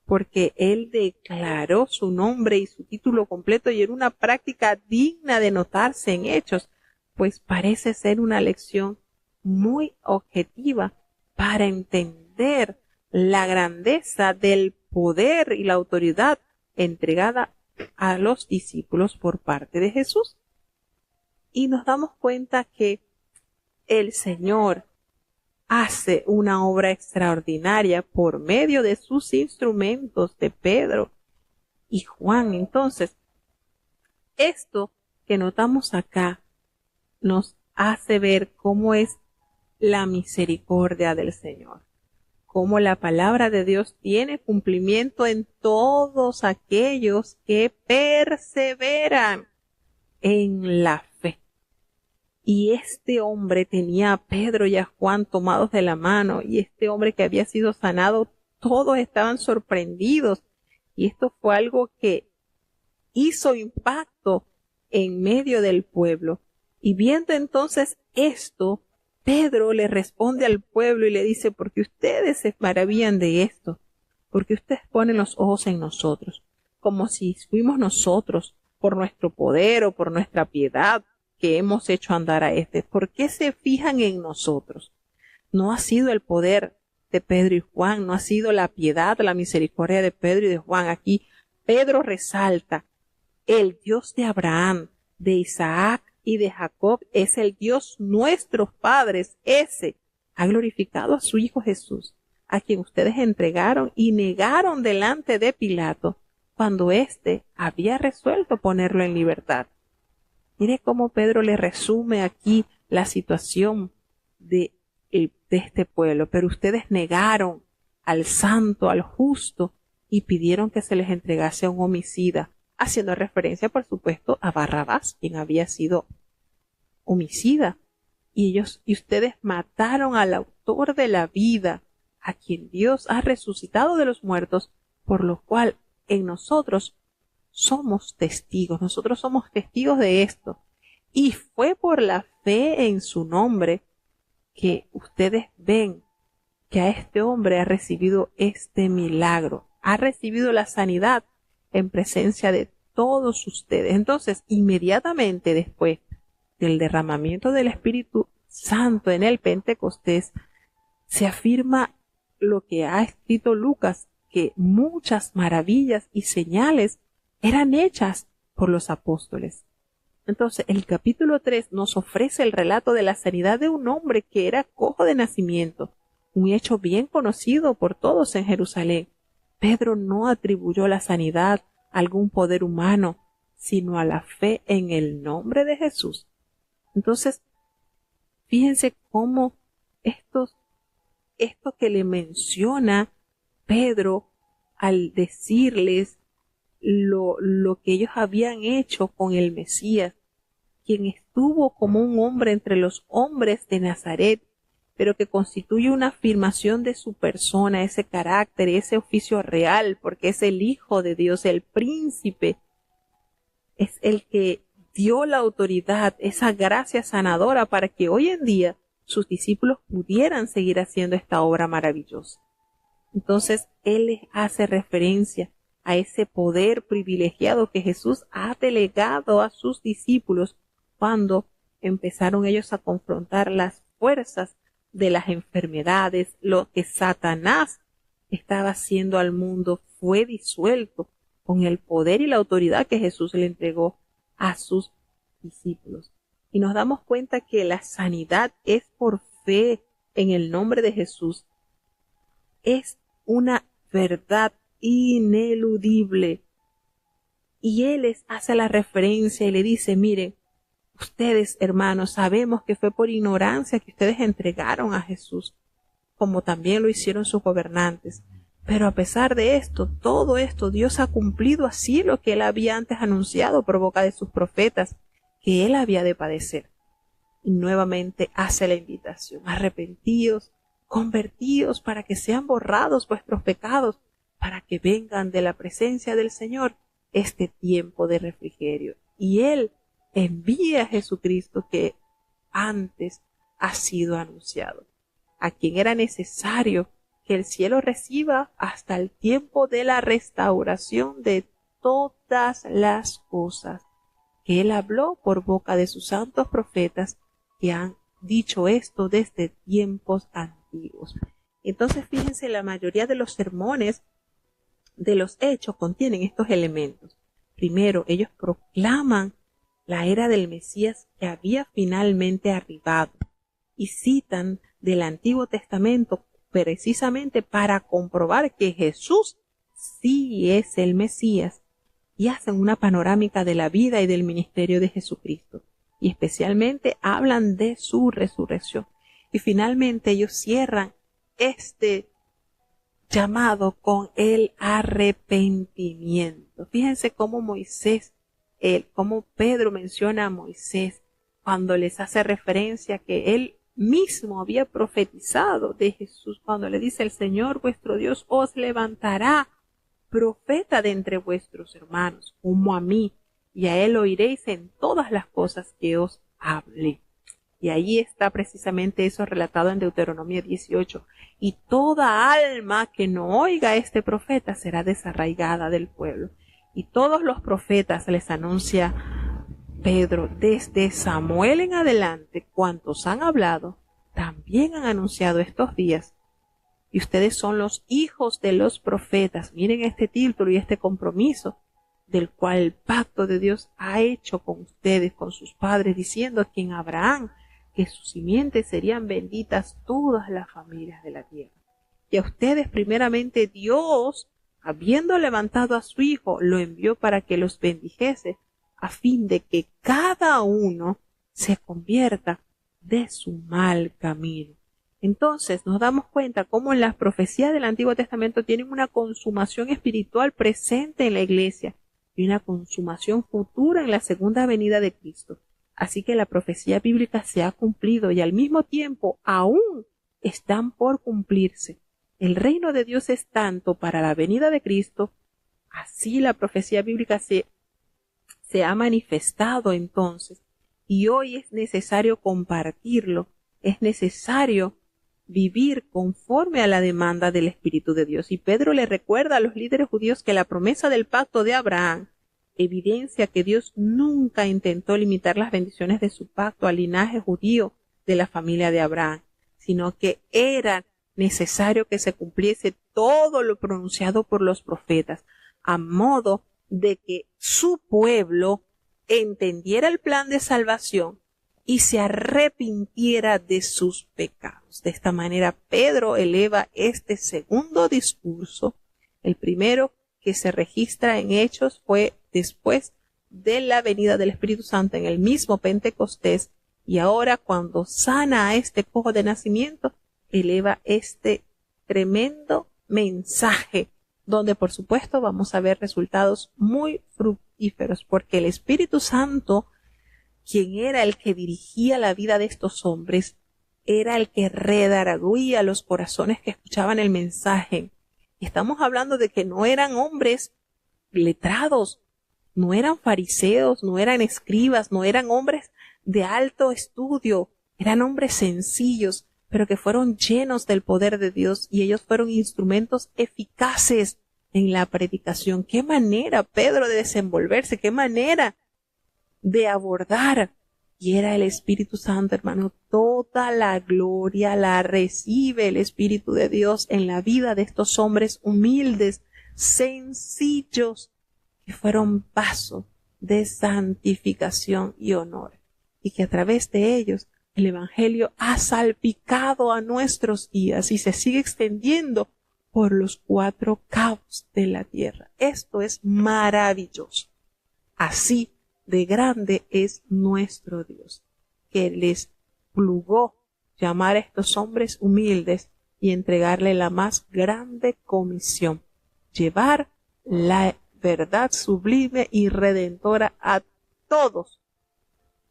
Speaker 1: porque él declaró su nombre y su título completo y era una práctica digna de notarse en Hechos, pues parece ser una lección muy objetiva para entender la grandeza del poder y la autoridad entregada a los discípulos por parte de Jesús. Y nos damos cuenta que el Señor hace una obra extraordinaria por medio de sus instrumentos, de Pedro y Juan. Entonces, esto que notamos acá nos hace ver cómo es la misericordia del Señor, cómo la palabra de Dios tiene cumplimiento en todos aquellos que perseveran en la fe. Y este hombre tenía a Pedro y a Juan tomados de la mano, y este hombre que había sido sanado, todos estaban sorprendidos. Y esto fue algo que hizo impacto en medio del pueblo. Y viendo entonces esto, Pedro le responde al pueblo y le dice, porque ustedes se maravillan de esto, porque ustedes ponen los ojos en nosotros, como si fuimos nosotros, por nuestro poder o por nuestra piedad, que hemos hecho andar a este. ¿Por qué se fijan en nosotros? No ha sido el poder de Pedro y Juan, no ha sido la piedad, la misericordia de Pedro y de Juan. Aquí Pedro resalta, el Dios de Abraham, de Isaac y de Jacob es el Dios nuestros padres. Ese ha glorificado a su Hijo Jesús, a quien ustedes entregaron y negaron delante de Pilato, cuando éste había resuelto ponerlo en libertad. Mire cómo Pedro le resume aquí la situación de este pueblo. Pero ustedes negaron al santo, al justo, y pidieron que se les entregase a un homicida, haciendo referencia, por supuesto, a Barrabás, quien había sido homicida. Y ustedes mataron al autor de la vida, a quien Dios ha resucitado de los muertos, por lo cual en nosotros somos testigos de esto. Y fue por la fe en su nombre que ustedes ven que a este hombre ha recibido este milagro, ha recibido la sanidad en presencia de todos ustedes. Entonces, inmediatamente después del derramamiento del Espíritu Santo en el Pentecostés, se afirma lo que ha escrito Lucas, que muchas maravillas y señales eran hechas por los apóstoles. Entonces, el capítulo 3 nos ofrece el relato de la sanidad de un hombre que era cojo de nacimiento, un hecho bien conocido por todos en Jerusalén. Pedro no atribuyó la sanidad a algún poder humano, sino a la fe en el nombre de Jesús. Entonces, fíjense cómo esto que le menciona Pedro al decirles lo que ellos habían hecho con el Mesías, quien estuvo como un hombre entre los hombres de Nazaret, pero que constituye una afirmación de su persona, ese carácter, ese oficio real, porque es el Hijo de Dios, el príncipe, es el que dio la autoridad, esa gracia sanadora para que hoy en día sus discípulos pudieran seguir haciendo esta obra maravillosa. Entonces, él les hace referencia a ese poder privilegiado que Jesús ha delegado a sus discípulos cuando empezaron ellos a confrontar las fuerzas de las enfermedades. Lo que Satanás estaba haciendo al mundo fue disuelto con el poder y la autoridad que Jesús le entregó a sus discípulos. Y nos damos cuenta que la sanidad es por fe en el nombre de Jesús. Es una verdad ineludible. Y él les hace la referencia y le dice, miren, ustedes, hermanos, sabemos que fue por ignorancia que ustedes entregaron a Jesús, como también lo hicieron sus gobernantes. Pero a pesar de esto, todo esto, Dios ha cumplido así lo que él había antes anunciado por boca de sus profetas, que él había de padecer. Y nuevamente hace la invitación, arrepentíos, convertíos para que sean borrados vuestros pecados, para que vengan de la presencia del Señor este tiempo de refrigerio. Y él envía a Jesucristo que antes ha sido anunciado, a quien era necesario que el cielo reciba hasta el tiempo de la restauración de todas las cosas, que él habló por boca de sus santos profetas que han dicho esto desde tiempos antiguos. Entonces, fíjense, la mayoría de los sermones de los hechos contienen estos elementos. Primero, ellos proclaman la era del Mesías que había finalmente arribado y citan del Antiguo Testamento precisamente para comprobar que Jesús sí es el Mesías, y hacen una panorámica de la vida y del ministerio de Jesucristo, y especialmente hablan de su resurrección. Y finalmente ellos cierran este llamado con el arrepentimiento. Fíjense cómo cómo Pedro menciona a Moisés cuando les hace referencia que él mismo había profetizado de Jesús, cuando le dice: el Señor vuestro Dios os levantará profeta de entre vuestros hermanos, como a mí, y a él oiréis en todas las cosas que os hable. Y ahí está precisamente eso relatado en Deuteronomio 18. Y toda alma que no oiga a este profeta será desarraigada del pueblo. Y todos los profetas, les anuncia Pedro, desde Samuel en adelante, cuantos han hablado, también han anunciado estos días. Y ustedes son los hijos de los profetas. Miren este título y este compromiso del cual el pacto de Dios ha hecho con ustedes, con sus padres, diciendo que en Abraham, que sus simientes serían benditas todas las familias de la tierra. Y a ustedes primeramente Dios, habiendo levantado a su Hijo, lo envió para que los bendijese, a fin de que cada uno se convierta de su mal camino. Entonces nos damos cuenta cómo las profecías del Antiguo Testamento tienen una consumación espiritual presente en la iglesia y una consumación futura en la segunda venida de Cristo. Así que la profecía bíblica se ha cumplido y al mismo tiempo aún están por cumplirse. El reino de Dios es tanto para la venida de Cristo, así la profecía bíblica se ha manifestado entonces, y hoy es necesario compartirlo, es necesario vivir conforme a la demanda del Espíritu de Dios. Y Pedro le recuerda a los líderes judíos que la promesa del pacto de Abraham evidencia que Dios nunca intentó limitar las bendiciones de su pacto al linaje judío de la familia de Abraham, sino que era necesario que se cumpliese todo lo pronunciado por los profetas, a modo de que su pueblo entendiera el plan de salvación y se arrepintiera de sus pecados. De esta manera, Pedro eleva este segundo discurso. El primero que se registra en Hechos fue después de la venida del Espíritu Santo en el mismo Pentecostés, y ahora cuando sana a este cojo de nacimiento, eleva este tremendo mensaje, donde por supuesto vamos a ver resultados muy fructíferos, porque el Espíritu Santo, quien era el que dirigía la vida de estos hombres, era el que redarguía los corazones que escuchaban el mensaje. Y estamos hablando de que no eran hombres letrados, no eran fariseos, no eran escribas, no eran hombres de alto estudio, eran hombres sencillos, pero que fueron llenos del poder de Dios, y ellos fueron instrumentos eficaces en la predicación. Qué manera, Pedro, de desenvolverse, qué manera de abordar. Y era el Espíritu Santo, hermano. Toda la gloria la recibe el Espíritu de Dios en la vida de estos hombres humildes, sencillos, que fueron paso de santificación y honor, y que a través de ellos el Evangelio ha salpicado a nuestros días y se sigue extendiendo por los 4 cabos de la tierra. Esto es maravilloso. Así de grande es nuestro Dios, que les plugó llamar a estos hombres humildes y entregarle la más grande comisión: llevar la verdad sublime y redentora a todos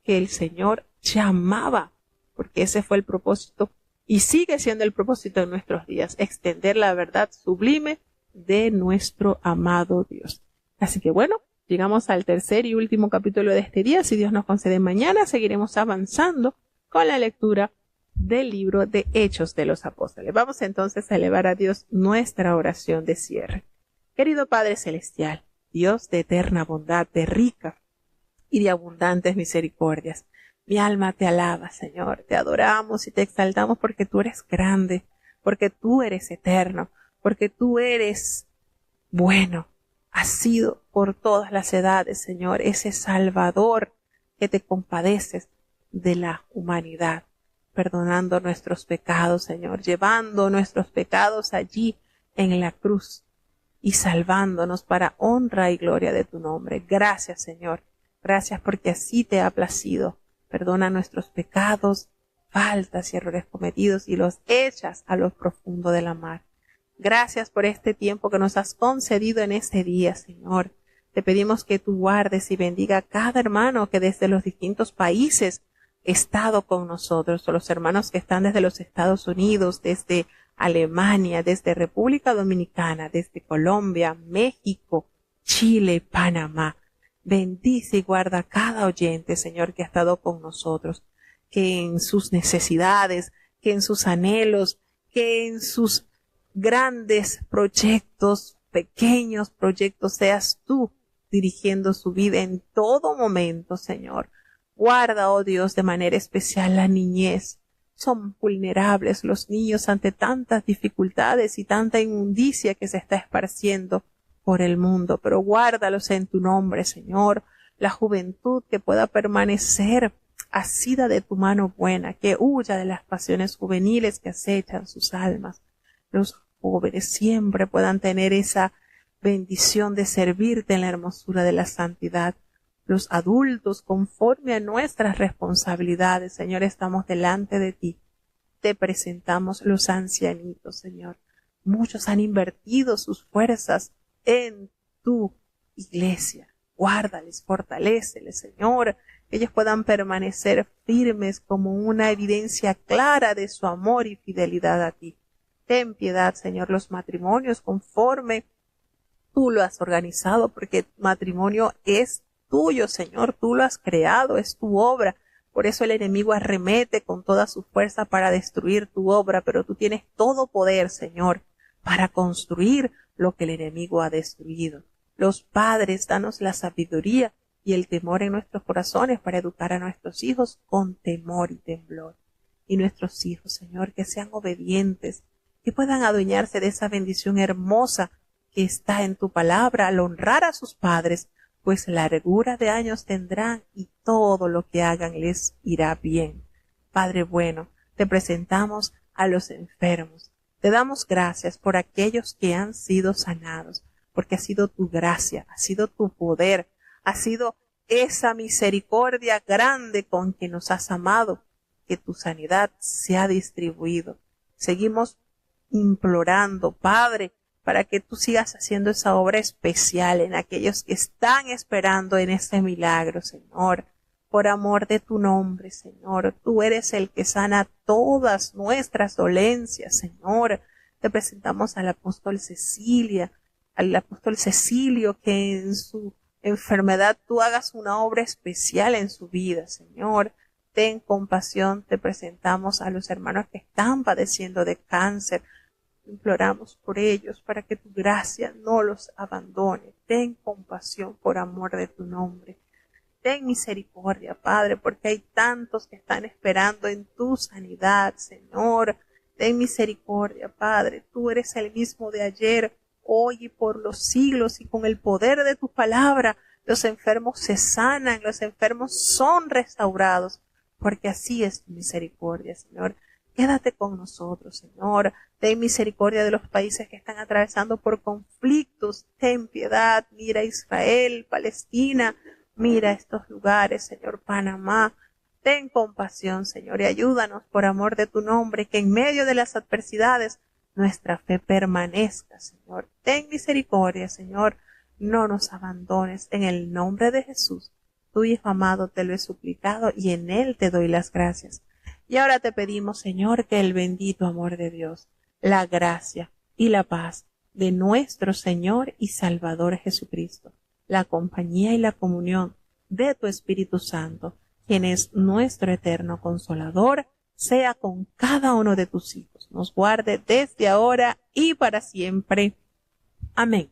Speaker 1: que el Señor llamaba, porque ese fue el propósito y sigue siendo el propósito en nuestros días: extender la verdad sublime de nuestro amado Dios. Así que bueno, llegamos al tercer y último capítulo de este día. Si Dios nos concede, mañana seguiremos avanzando con la lectura del libro de Hechos de los Apóstoles. Vamos entonces a elevar a Dios nuestra oración de cierre. Querido Padre Celestial, Dios de eterna bondad, de rica y de abundantes misericordias, mi alma te alaba, Señor, te adoramos y te exaltamos porque tú eres grande, porque tú eres eterno, porque tú eres bueno. Has sido por todas las edades, Señor, ese Salvador que te compadeces de la humanidad, perdonando nuestros pecados, Señor, llevando nuestros pecados allí en la cruz y salvándonos para honra y gloria de tu nombre. Gracias, Señor. Gracias porque así te ha placido. Perdona nuestros pecados, faltas y errores cometidos y los echas a lo profundo de la mar. Gracias por este tiempo que nos has concedido en este día, Señor. Te pedimos que tú guardes y bendiga a cada hermano que desde los distintos países ha estado con nosotros, o los hermanos que están desde los Estados Unidos, desde Alemania, desde República Dominicana, desde Colombia, México, Chile, Panamá. Bendice y guarda a cada oyente, Señor, que ha estado con nosotros. que en sus necesidades, que en sus anhelos, que en sus grandes proyectos, pequeños proyectos, seas tú dirigiendo su vida en todo momento, Señor. Guarda, oh Dios, de manera especial la niñez. Son vulnerables los niños ante tantas dificultades y tanta inmundicia que se está esparciendo por el mundo, pero guárdalos en tu nombre, Señor. La juventud que pueda permanecer asida de tu mano buena, que huya de las pasiones juveniles que acechan sus almas. Los jóvenes siempre puedan tener esa bendición de servirte en la hermosura de la santidad. Los adultos, conforme a nuestras responsabilidades, Señor, estamos delante de ti. Te presentamos los ancianitos, Señor. Muchos han invertido sus fuerzas en tu iglesia. Guárdales, fortaléceles, Señor, que ellos puedan permanecer firmes como una evidencia clara de su amor y fidelidad a ti. Ten piedad, Señor, los matrimonios conforme tú lo has organizado, porque matrimonio es tuyo, Señor, tú lo has creado, es tu obra. Por eso el enemigo arremete con toda su fuerza para destruir tu obra, pero tú tienes todo poder, Señor, para construir lo que el enemigo ha destruido. Los padres, danos la sabiduría y el temor en nuestros corazones para educar a nuestros hijos con temor y temblor. Y nuestros hijos, Señor, que sean obedientes, que puedan adueñarse de esa bendición hermosa que está en tu palabra al honrar a sus padres, pues largura de años tendrán y todo lo que hagan les irá bien. Padre bueno, te presentamos a los enfermos. Te damos gracias por aquellos que han sido sanados, porque ha sido tu gracia, ha sido tu poder, ha sido esa misericordia grande con que nos has amado, que tu sanidad se ha distribuido. Seguimos implorando, Padre, para que tú sigas haciendo esa obra especial en aquellos que están esperando en ese milagro, Señor. Por amor de tu nombre, Señor, tú eres el que sana todas nuestras dolencias, Señor. Te presentamos al apóstol Cecilio, que en su enfermedad tú hagas una obra especial en su vida, Señor. Ten compasión, te presentamos a los hermanos que están padeciendo de cáncer. Imploramos por ellos para que tu gracia no los abandone. Ten compasión por amor de tu nombre. Ten misericordia, Padre, porque hay tantos que están esperando en tu sanidad, Señor. Ten misericordia, Padre. Tú eres el mismo de ayer, hoy y por los siglos, y con el poder de tu palabra los enfermos se sanan, los enfermos son restaurados, porque así es tu misericordia, Señor. Quédate con nosotros, Señor. Ten misericordia de los países que están atravesando por conflictos. Ten piedad. Mira Israel, Palestina. Mira estos lugares, Señor, Panamá. Ten compasión, Señor, y ayúdanos por amor de tu nombre, que en medio de las adversidades nuestra fe permanezca, Señor. Ten misericordia, Señor. No nos abandones. En el nombre de Jesús, tu Hijo amado, te lo he suplicado y en él te doy las gracias. Y ahora te pedimos, Señor, que el bendito amor de Dios, la gracia y la paz de nuestro Señor y Salvador Jesucristo, la compañía y la comunión de tu Espíritu Santo, quien es nuestro eterno Consolador, sea con cada uno de tus hijos. Nos guarde desde ahora y para siempre. Amén.